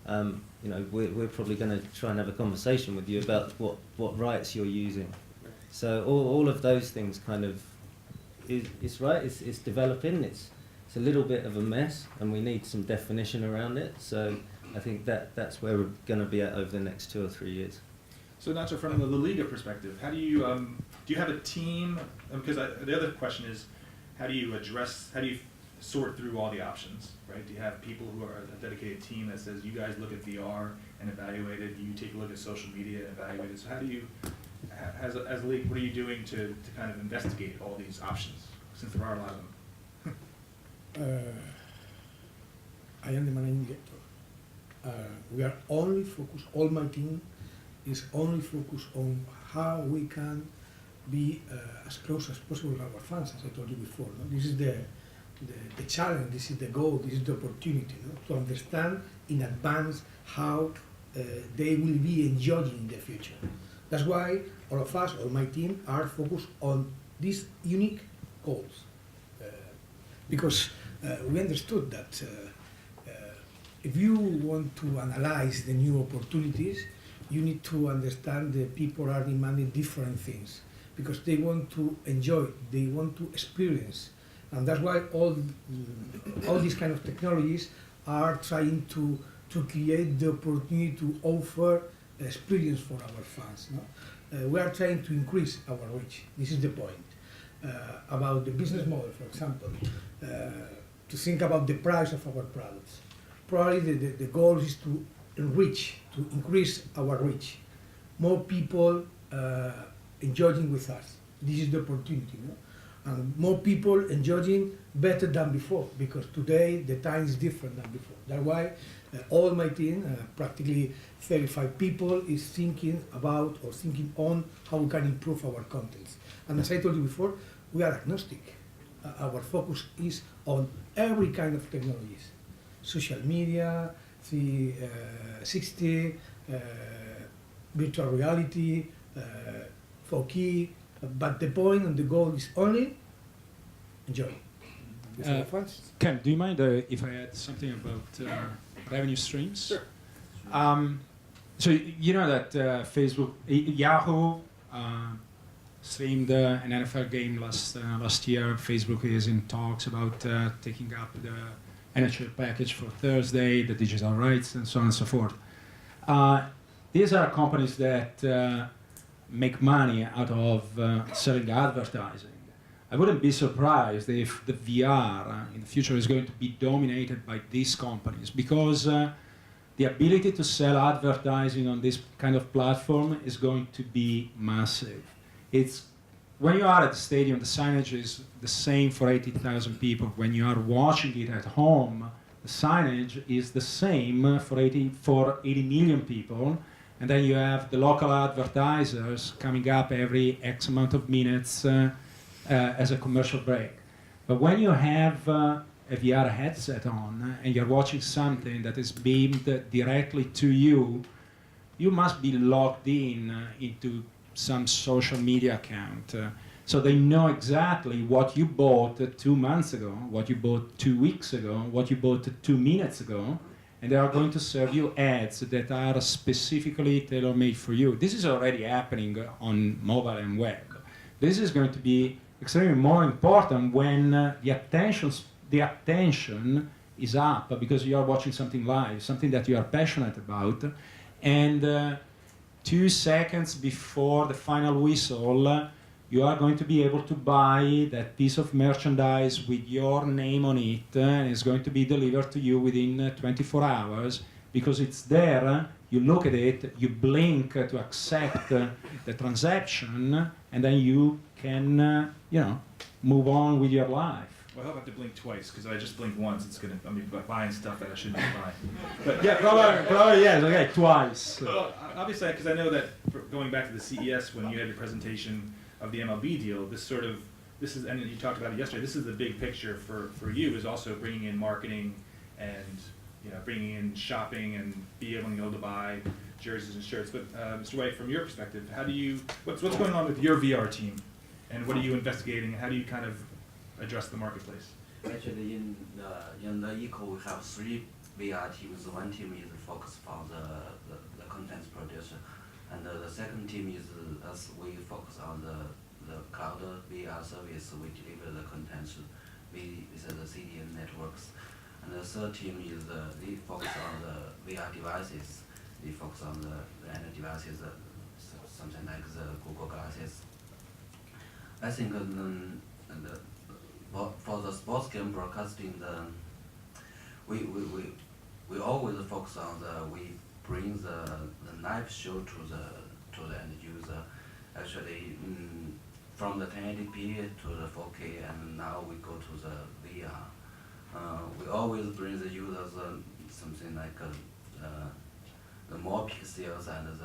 you know, we're probably going to try and have a conversation with you about what rights you're using. So all of those things kind of, it's right, it's developing, it's a little bit of a mess, and we need some definition around it. So I think that's where we're going to be at over the next 2 or 3 years. So Nacho, from the Liga perspective, how do you have a team? Because the other question is, how do you sort through all the options, right? Do you have people who are a dedicated team that says, you guys look at VR and evaluate it, you take a look at social media and evaluate it? So how do you, as a league, what are you doing to kind of investigate all these options, since there are a lot of them? I am the managing director. We are only focused, all my team is only focused on how we can be as close as possible to our fans, as I told you before. No? This is the challenge, this is the goal, this is the opportunity, no? To understand in advance how they will be enjoying in the future. That's why all of us, all my team, are focused on these unique goals. Because we understood that if you want to analyze the new opportunities, you need to understand that people are demanding different things because they want to enjoy, they want to experience. And that's why all these kind of technologies are trying to create the opportunity to offer experience for our fans. No? We are trying to increase our reach. This is the point. About the business model, for example, to think about the price of our products. Probably the goal is to enrich, to increase our reach. More people enjoying with us. This is the opportunity. No? And more people enjoying better than before, because today the time is different than before. That's why all my team, practically 35 people, is thinking about or thinking on how we can improve our contents. And as I told you before, we are agnostic. Our focus is on every kind of technologies. Social media, 360, virtual reality, 4K, but the point and the goal is only enjoy. Ken, do you mind if I add something about revenue streams? Sure. So you know that Facebook, Yahoo streamed an NFL game last year. Facebook is in talks about taking up the NHL package for Thursday, the digital rights, and so on and so forth. These are companies that make money out of selling advertising. I wouldn't be surprised if the VR in the future is going to be dominated by these companies, because the ability to sell advertising on this kind of platform is going to be massive. It's when you are at the stadium, the signage is the same for 80,000 people. When you are watching it at home, the signage is the same for 80 million people. And then you have the local advertisers coming up every X amount of minutes as a commercial break. But when you have a VR headset on and you're watching something that is beamed directly to you, you must be logged into some social media account. So they know exactly what you bought 2 months ago, what you bought 2 weeks ago, what you bought 2 minutes ago, and they are going to serve you ads that are specifically tailor-made for you. This is already happening on mobile and web. This is going to be extremely more important when the attention is up because you are watching something live, something that you are passionate about, and 2 seconds before the final whistle, you are going to be able to buy that piece of merchandise with your name on it, and it's going to be delivered to you within 24 hours because it's there. You look at it, you blink to accept the transaction, and then you can, move on with your life. Well, I hope I have to blink twice because if I just blink once, I'll be buying stuff that I shouldn't be buying. But Yeah, probably yes. Okay, twice. well, obviously, because I know that going back to the CES when you had your presentation of the MLB deal, this is, and you talked about it yesterday. This is the big picture for you, is also bringing in marketing and bringing in shopping and being able to buy jerseys and shirts. But Mr. Wei, from your perspective, what's going on with your VR team, and what are you investigating, and how do you kind of address the marketplace? Actually, in the Eco, we have 3 VR teams. One team is focused on the content production, and the second team is us. We focus on the cloud VR service. We deliver the content with the CDN networks, and the third team is they focus on the VR devices. They focus on the end devices, something like the Google glasses. I think for the sports game broadcasting, we always focus on we bring the live show to the end user. Actually, from the 1080p to the 4K, and now we go to the VR. We always bring the users something like the more pixels and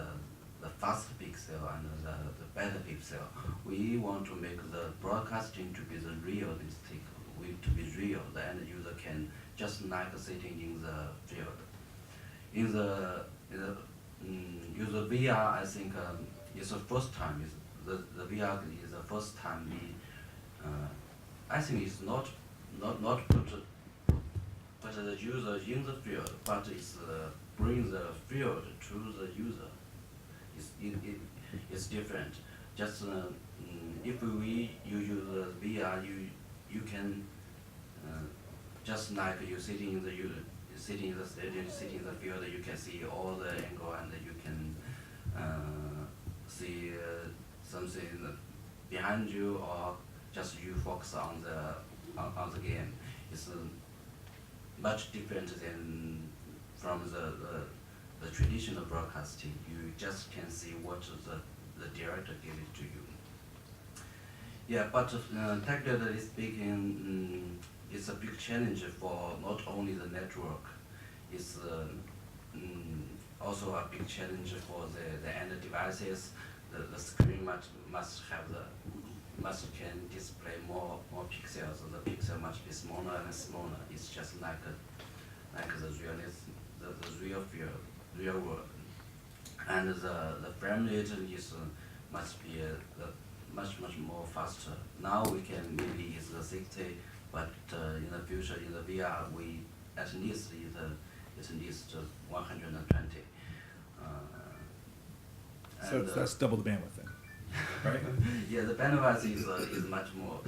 the faster pixel and the better pixel. We want to make the broadcasting to be the realistic, to be real. The end user can just like sitting in the field. In the user VR, I think it's the first time. The VR is the first time. I think it's not put the user in the field, but it's bring the field to the user. It's different. Just if you use the VR, you can just like you sitting in the sitting in the stadium, sitting in the field, you can see all the angle, and you can see something behind you, or just you focus on the game. It's much different than from the traditional broadcasting. You just can see what the director gave it to you. Yeah, but technically speaking, it's a big challenge for not only the network. It's also a big challenge for the end devices. The screen must can display more pixels. The pixel must be smaller and smaller. It's just like the real world. And the frame rate must be much more faster. Now we can maybe use the 60, but in the future in the VR we at least 120. So that's double the bandwidth then, right? Yeah, the bandwidth is much more.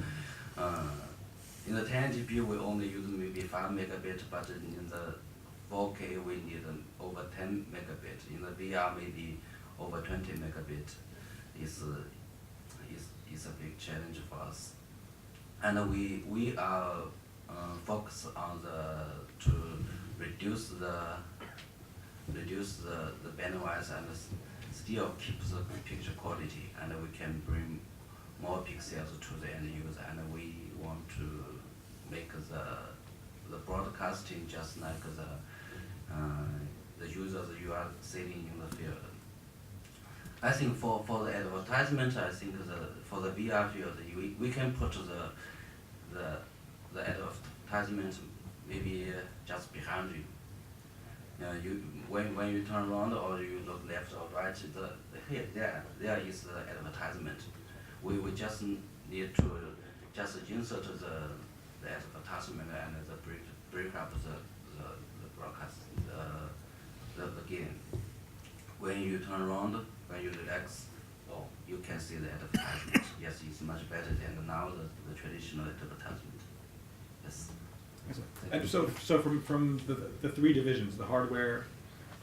In the 1080p we only use maybe 5 megabit, but in the 4K we need over 10 megabit. In the VR maybe over 20 megabit. Is a big challenge for us, and we are focused on to reduce the bandwidth and still keep the picture quality, and we can bring more pixels to the end user, and we want to make the broadcasting just like the users you are sitting in the field. I think for the advertisement, I think for the VR field, we can put the advertisement maybe just behind you. When you turn around or you look left or right, there is the advertisement. We just need to just insert the advertisement and break up the broadcast, the game. When you turn around, when you relax, you can see the advertisement. Yes, it's much better than now the traditional advertisement. Yes. And so from the three divisions, the hardware,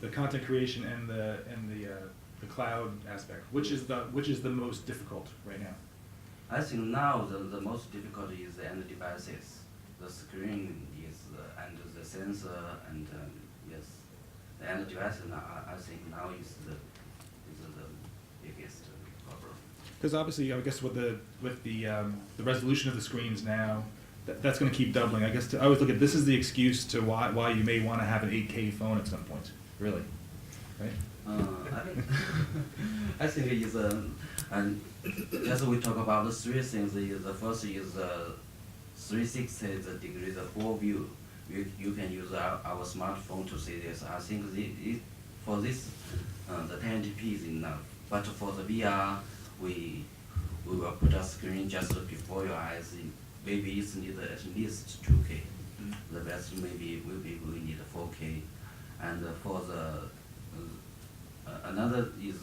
the content creation, and the cloud aspect, which is the most difficult right now? I think now the most difficult is the end devices. The screen is and the sensor and yes, the end device. I think now is the biggest problem. Because obviously, I guess with the resolution of the screens now, that's going to keep doubling. I guess I always look at this as the excuse to why you may want to have an 8K phone at some point. Really, right? I think it's and just we talk about the three things. The first is 360 degrees full view. You can use our smartphone to see this. I think for this the 1080p is enough. But for the VR, we will put a screen just before your eyes. Maybe it's needed at least 2K. The best maybe we need 4K. And for the another is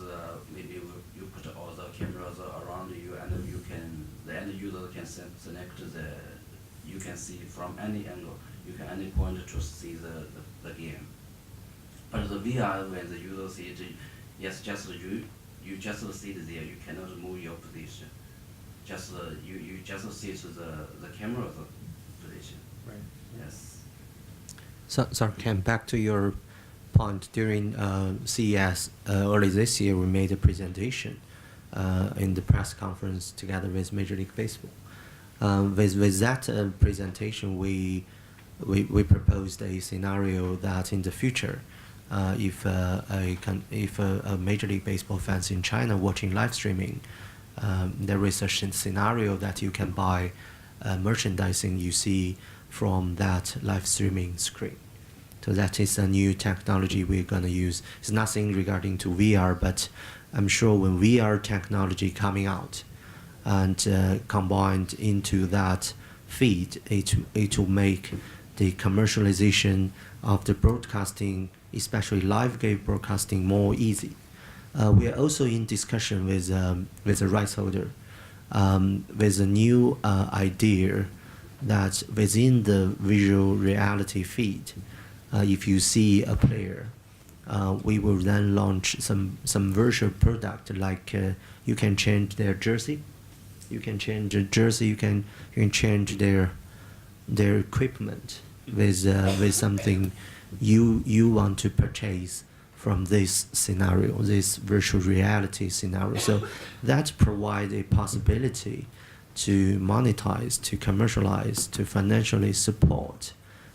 maybe you put all the cameras around you, and the end user can select you can see from any angle. You can any point to see the game. But the VR, when the user see it, yes, just you just see it there. You cannot move your position. Just you just see the camera's position. Right. Yes. So, sorry, Ken, back to your point. During CES early this year, we made a presentation in the press conference together with Major League Baseball. With that presentation, we proposed a scenario that in the future, if a Major League Baseball fans in China watching live streaming, there is a scenario that you can buy merchandising you see from that live streaming screen. So that is a new technology we're going to use. It's nothing regarding to VR, but I'm sure when VR technology coming out and combined into that feed, it will make the commercialization of the broadcasting, especially live game broadcasting, more easy. We are also in discussion with the rights holder with a new idea that within the visual reality feed, if you see a player, we will then launch some virtual product like you can change their jersey, you can change the jersey, you can change their equipment with something you want to purchase from this scenario, this virtual reality scenario. So that provides a possibility to monetize, to commercialize, to financially support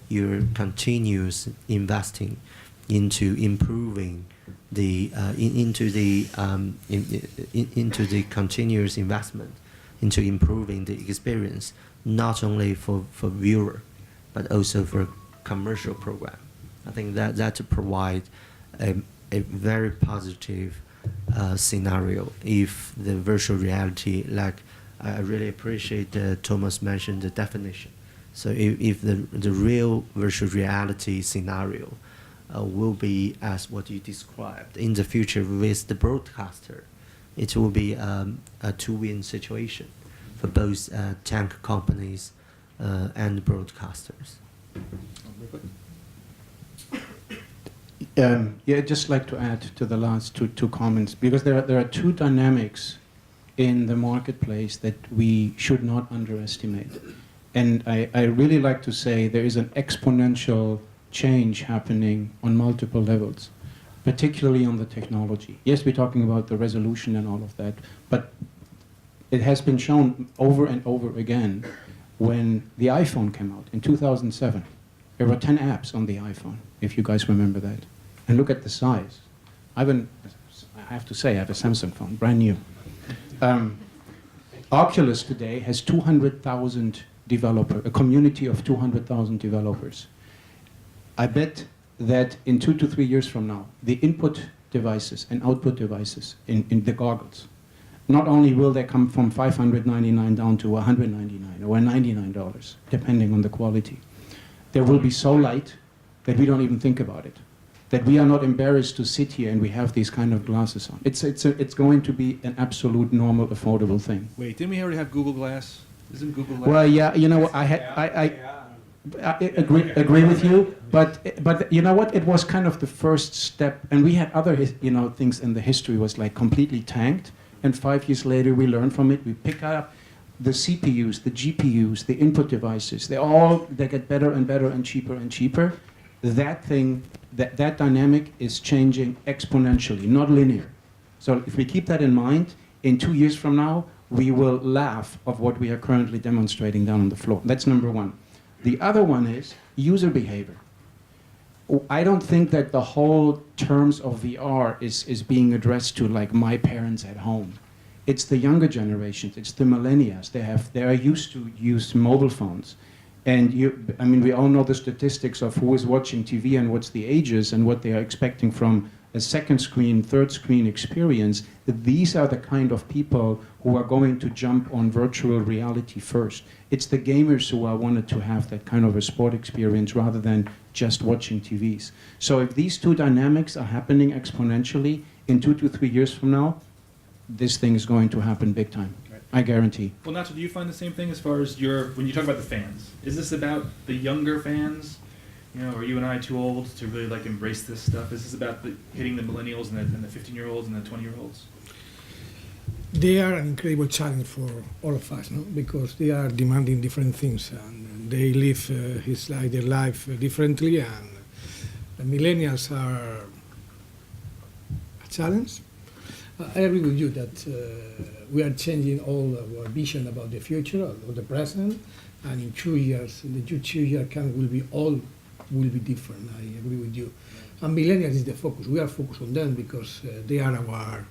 your continuous investing into improving into the continuous investment into improving the experience, not only for viewer, but also for commercial program. I think that provide a very positive scenario if the virtual reality, like I really appreciate Thomas mentioned the definition. So if the real virtual reality scenario will be as what you described in the future with the broadcaster, it will be a two-win situation for both tech companies and broadcasters. Yeah, I'd just like to add to the last two comments, because there are two dynamics in the marketplace that we should not underestimate. And I really like to say there is an exponential change happening on multiple levels, particularly on the technology. Yes, we're talking about the resolution and all of that, but it has been shown over and over again when the iPhone came out in 2007. There were 10 apps on the iPhone, if you guys remember that. And look at the size. I have to say, I have a Samsung phone, brand new. Oculus today has 200,000 developer, a community of 200,000 developers. I bet that in 2 to 3 years from now, the input devices and output devices in the goggles, not only will they come from $599 down to $199 or $99, depending on the quality, they will be so light that we don't even think about it. That we are not embarrassed to sit here and we have these kind of glasses on. It's going to be an absolute normal, affordable thing. Wait, didn't we already have Google Glass? Isn't Google Glass? Well, yeah, you know, I agree with you, but you know what? It was kind of the first step, and we had other things in the history was like completely tanked, and 5 years later we learn from it. We pick up the CPUs, the GPUs, the input devices. They get better and better and cheaper. That thing, that dynamic is changing exponentially, not linear. So if we keep that in mind, in 2 years from now, we will laugh of what we are currently demonstrating down on the floor. That's number one. The other one is user behavior. I don't think that the whole terms of VR is being addressed to like my parents at home. It's the younger generations, it's the millennials. They are used to use mobile phones. And we all know the statistics of who is watching TV and what's the ages and what they are expecting from a second screen, third screen experience. These are the kind of people who are going to jump on virtual reality first. It's the gamers who are wanted to have that kind of a sport experience rather than just watching TVs. So if these two dynamics are happening exponentially, in 2 to 3 years from now, this thing is going to happen big time. I guarantee. Well, Nacho, do you find the same thing as far as when you talk about the fans? Is this about the younger fans? Are you and I too old to really like embrace this stuff? Is this about hitting the millennials and the 15-year-olds and the 20-year-olds? They are an incredible challenge for all of us, no? Because they are demanding different things and they live their life differently, and the millennials are a challenge. I agree with you that we are changing all our vision about the future or the present, and in 2 years, in the 2 year camp will be different. I agree with you. And millennials is the focus. We are focused on them because they are our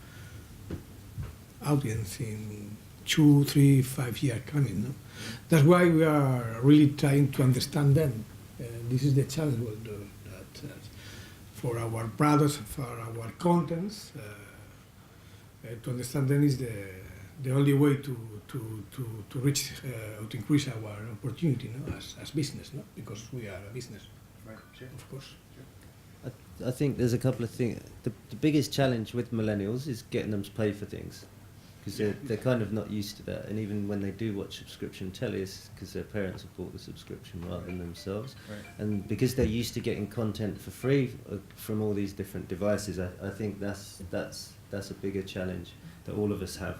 audience in 2, 3, 5 years coming. No? That's why we are really trying to understand them. This is the challenge we'll do, that for our products, for our contents. To understand them is the only way to reach or to increase our opportunity, no? as business, no? Because we are a business, right? Sure. Of course. Sure. I think there's a couple of things. The biggest challenge with millennials is getting them to pay for things, because they're kind of not used to that. And even when they do watch subscription telly, it's because their parents have bought the subscription rather than themselves. Right. And because they're used to getting content for free from all these different devices, I think that's a bigger challenge that all of us have,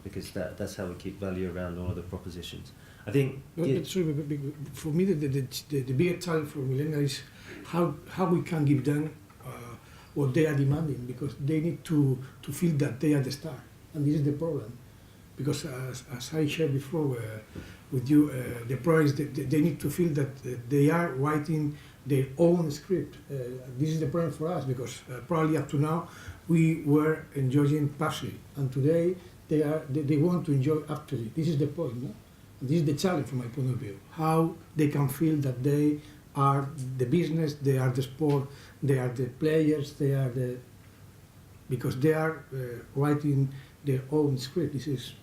because that's how we keep value around all of the propositions. I think for me the bigger challenge for millennials is how we can give them what they are demanding, because they need to feel that they are the star, and this is the problem. Because as I shared before with you, the problem is that they need to feel that they are writing their own script. This is the problem for us, because probably up to now we were enjoying passively, and today they want to enjoy actively. This is the point, no? This is the challenge from my point of view. How they can feel that they are the business, they are the sport, they are the players, because they are writing their own script. This is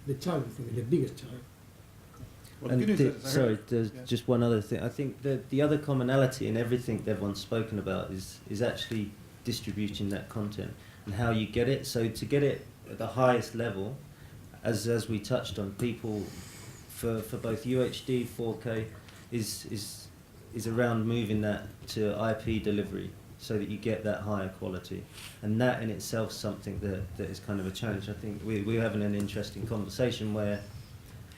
the challenge for me, the biggest challenge. Well, the good news is, there's just one other thing. I think the other commonality in everything that everyone's spoken about is actually distributing that content and how you get it. So to get it at the highest level, as we touched on, people for both UHD, 4K is around moving that to IP delivery so that you get that higher quality, and that in itself is something that is kind of a challenge. I think we're having an interesting conversation where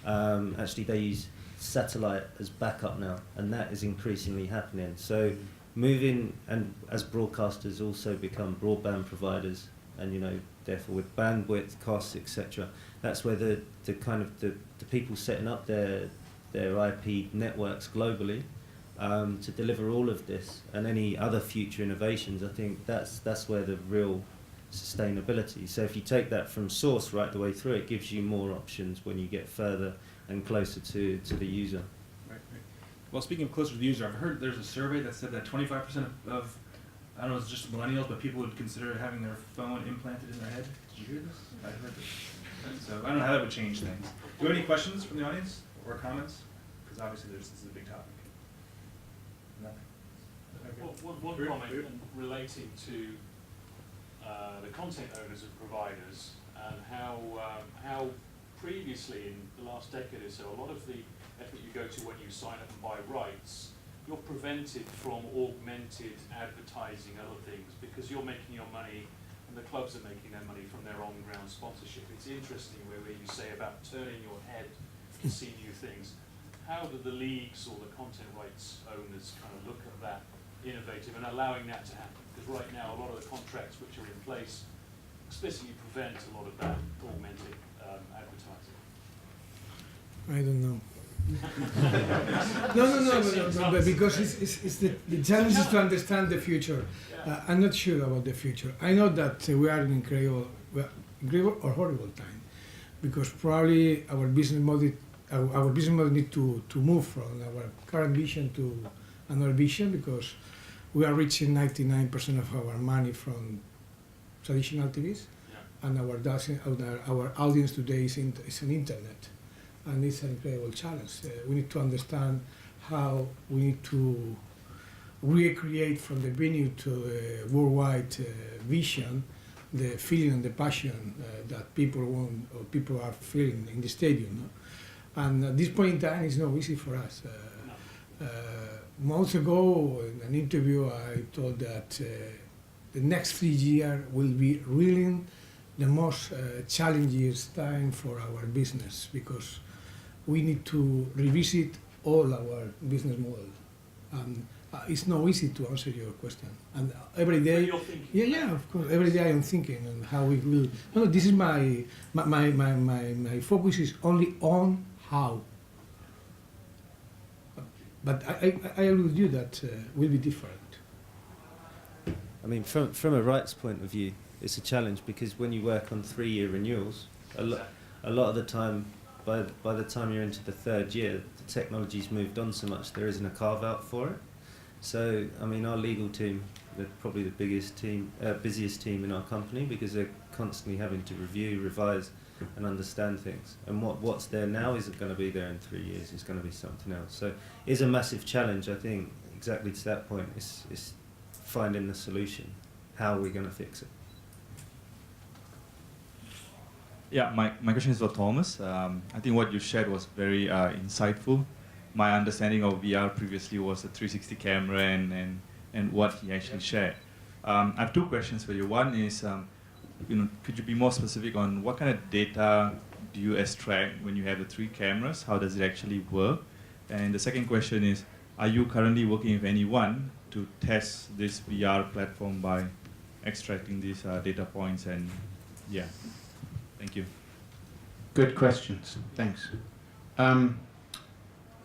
actually they use satellite as backup now, and that is increasingly happening. So moving, and as broadcasters also become broadband providers, and therefore with bandwidth costs, etc., that's where the people setting up their IP networks globally to deliver all of this and any other future innovations, I think that's where the real sustainability. So if you take that from source right the way through, it gives you more options when you get further and closer to the user. Right. Well, speaking of closer to the user, I've heard there's a survey that said that 25% of I don't know, it's just millennials, but people would consider having their phone implanted in their head. Did you hear this? I heard this. So I don't know how that would change things. Do you have any questions from the audience or comments? Because obviously this is a big topic. Nothing. One comment relating to the content owners and providers and how previously in the last decade or so, a lot of the effort you go to when you sign up and buy rights, you're prevented from augmented advertising and other things because you're making your money and the clubs are making their money from their on-ground sponsorship. It's interesting where you say about turning your head to see new things. How do the leagues or the content rights owners kind of look at that innovative and allowing that to happen? Because right now a lot of the contracts which are in place explicitly prevent a lot of that augmented advertising. I don't know. No, but because it's the challenge is to understand the future. I'm not sure about the future. I know that we are in incredible or horrible time, because probably our business model need to move from our current vision to another vision, because we are reaching 99% of our money from traditional TVs, and our audience today is on internet. And it's an incredible challenge. We need to understand how we need to recreate from the venue to the worldwide vision the feeling and the passion that people want or people are feeling in the stadium. No? And at this point in time, it's not easy for us. Months ago, in an interview, I told that the next 3 years will be really the most challenging time for our business, because we need to revisit all our business model. It's not easy to answer your question. And every day, of course, every day I'm thinking on how we will. No, this is my focus is only on how. But I agree with you that will be different. I mean, from a rights point of view, it's a challenge, because when you work on 3-year renewals, a lot of the time, by the time you're into the 3rd year, the technology's moved on so much there isn't a carve out for it. So, I mean, our legal team, they're probably the busiest team in our company, because they're constantly having to review, revise, and understand things. And what's there now isn't going to be there in 3 years. It's going to be something else. So, it's a massive challenge. I think exactly to that point, it's finding the solution. How are we going to fix it? Yeah, my question is for Thomas. I think what you shared was very insightful. My understanding of VR previously was a 360 camera and what he actually shared. I have 2 questions for you. One is, could you be more specific on what kind of data do you extract when you have the 3 cameras? How does it actually work? And the second question is, are you currently working with anyone to test this VR platform by extracting these data points? And yeah. Thank you. Good questions. Thanks.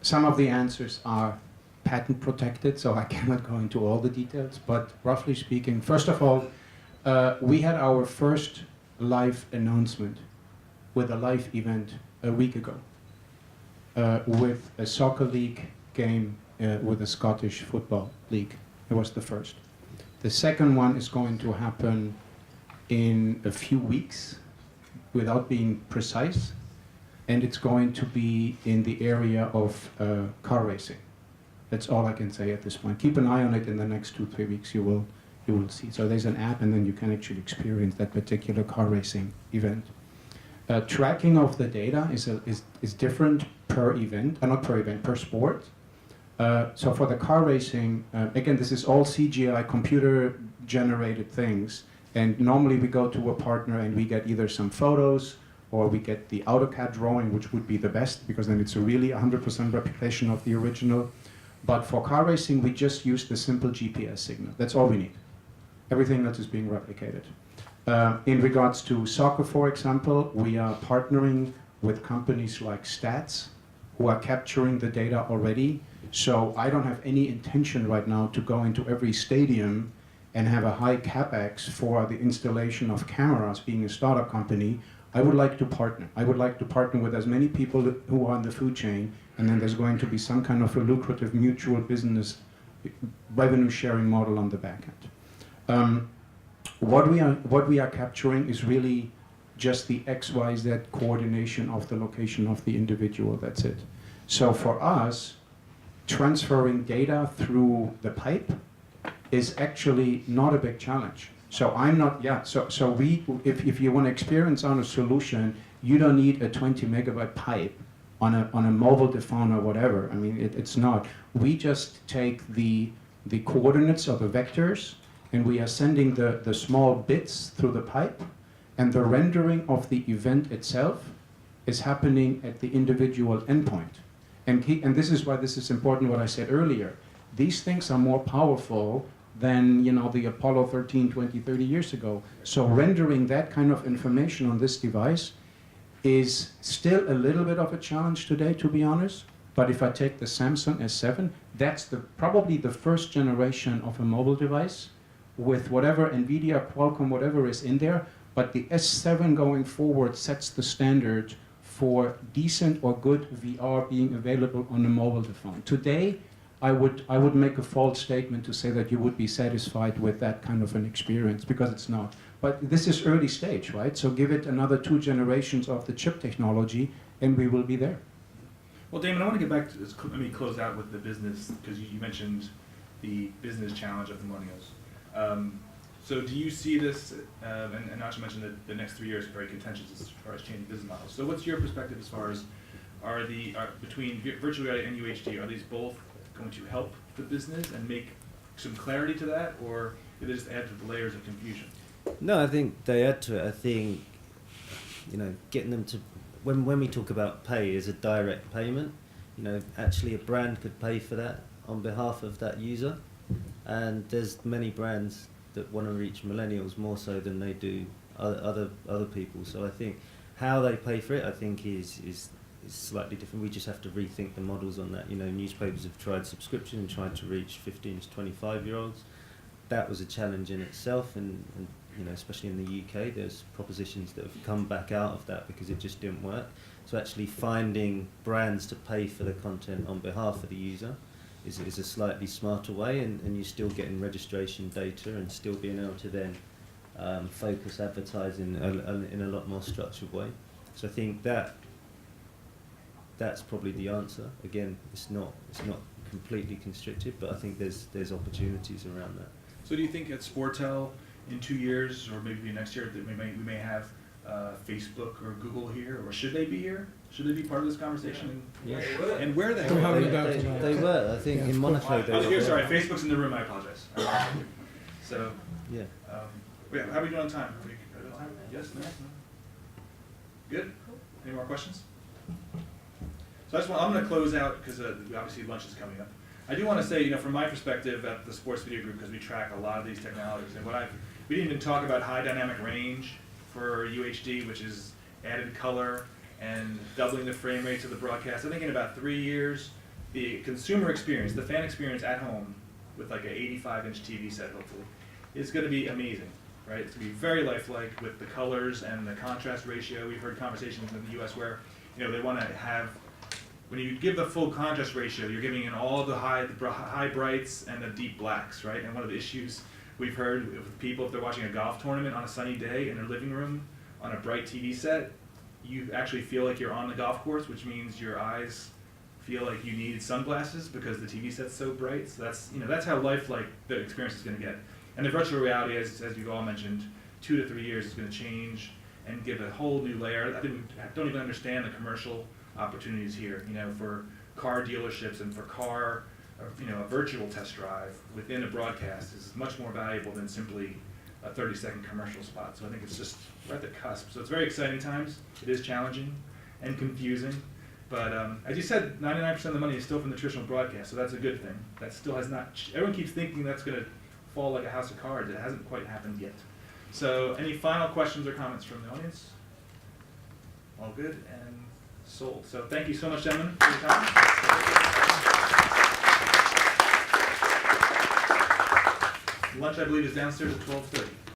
Some of the answers are patent protected, so I cannot go into all the details. But roughly speaking, first of all, we had our first live announcement with a live event a week ago with a soccer league game with a Scottish football league. It was the first. The second one is going to happen in a few weeks, without being precise, and it's going to be in the area of car racing. That's all I can say at this point. Keep an eye on it in the next 2-3 weeks. You will see. So there's an app, and then you can actually experience that particular car racing event. Tracking of the data is different per event, not per event, per sport. So for the car racing, again, this is all CGI, computer-generated things. And normally we go to a partner and we get either some photos or we get the AutoCAD drawing, which would be the best, because then it's a really 100% replication of the original. But for car racing, we just use the simple GPS signal. That's all we need. Everything else is being replicated. In regards to soccer, for example, we are partnering with companies like Stats, who are capturing the data already. So I don't have any intention right now to go into every stadium and have a high capex for the installation of cameras, being a startup company, I would like to partner. I would like to partner with as many people who are in the food chain, and then there's going to be some kind of a lucrative mutual business revenue sharing model on the back end. What we are capturing is really just the XYZ coordination of the location of the individual. That's it. So for us, transferring data through the pipe is actually not a big challenge. So I'm not, so we, if you want to experience on a solution, you don't need a 20 megabyte pipe on a mobile phone or whatever. I mean, it's not. We just take the coordinates or the vectors, and we are sending the small bits through the pipe, and the rendering of the event itself is happening at the individual endpoint. And this is why this is important, what I said earlier. These things are more powerful than, you know, the Apollo 13, 20, 30 years ago. So rendering that kind of information on this device is still a little bit of a challenge today, to be honest. But if I take the Samsung S7, that's probably the first generation of a mobile device with whatever NVIDIA, Qualcomm, whatever is in there. But the S7 going forward sets the standard for decent or good VR being available on a mobile phone. Today, I would make a false statement to say that you would be satisfied with that kind of an experience, because it's not. But this is early stage, right? So give it another 2 generations of the chip technology, and we will be there. Well, Damon, I want to get back to this. Let me close out with the business, because you mentioned the business challenge of the millennials. So do you see this, and Nacho mentioned that the next 3 years are very contentious as far as changing business models. So what's your perspective as far as between virtual reality and UHD, are these both going to help the business and make some clarity to that, or do they just add to the layers of confusion? No, I think they add to it. I think, you know, getting them to, when we talk about pay as a direct payment, you know, actually a brand could pay for that on behalf of that user, and there's many brands that want to reach millennials more so than they do other people. So I think how they pay for it, I think, is slightly different. We just have to rethink the models on that. You know, newspapers have tried subscription and tried to reach 15 to 25-year-olds. That was a challenge in itself, and you know, especially in the UK, there's propositions that have come back out of that because it just didn't work. So actually finding brands to pay for the content on behalf of the user is a slightly smarter way, and you're still getting registration data and still being able to then focus advertising in a lot more structured way. So I think that's probably the answer. Again, it's not completely constricted, but I think there's opportunities around that. So do you think at Sportel in 2 years, or maybe next year, that we may have Facebook or Google here, or should they be here? Should they be part of this conversation? Yeah. And where they Don't have are? any doubt about it. They were, I think, Yeah. in Monaco. They Oh, were here, there. sorry, Facebook's in the room, I apologize. So, Yeah. yeah, how are we doing on time? Are we good on time? Yes, no? Good? Any more questions? So I'm going to close out, because obviously lunch is coming up. I do want to say, you know, from my perspective at the Sports Video Group, because we track a lot of these technologies, and we didn't even talk about high dynamic range for UHD, which is added color and doubling the frame rates of the broadcast. I think in about 3 years, the consumer experience, the fan experience at home, with like an 85-inch TV set, hopefully, is going to be amazing, right? It's going to be very lifelike with the colors and the contrast ratio. We've heard conversations in the US where, you know, they want to have, when you give the full contrast ratio, you're giving in all the high brights and the deep blacks, right? And one of the issues we've heard with people, if they're watching a golf tournament on a sunny day in their living room on a bright TV set, you actually feel like you're on the golf course, which means your eyes feel like you need sunglasses because the TV set's so bright. So that's, you know, that's how lifelike the experience is going to get. And the virtual reality, as you've all mentioned, 2 to 3 years is going to change and give a whole new layer. I think we don't even understand the commercial opportunities here, you know, for car dealerships and for car, you know, a virtual test drive within a broadcast is much more valuable than simply a 30-second commercial spot. So I think it's just, we're at the cusp. So it's very exciting times. It is challenging and confusing. But as you said, 99% of the money is still from the traditional broadcast, so that's a good thing. That still has not, everyone keeps thinking that's going to fall like a house of cards. It hasn't quite happened yet. So any final questions or comments from the audience? All good and sold. So thank you so much, gentlemen, for your time. Lunch, I believe, is downstairs at 12:30.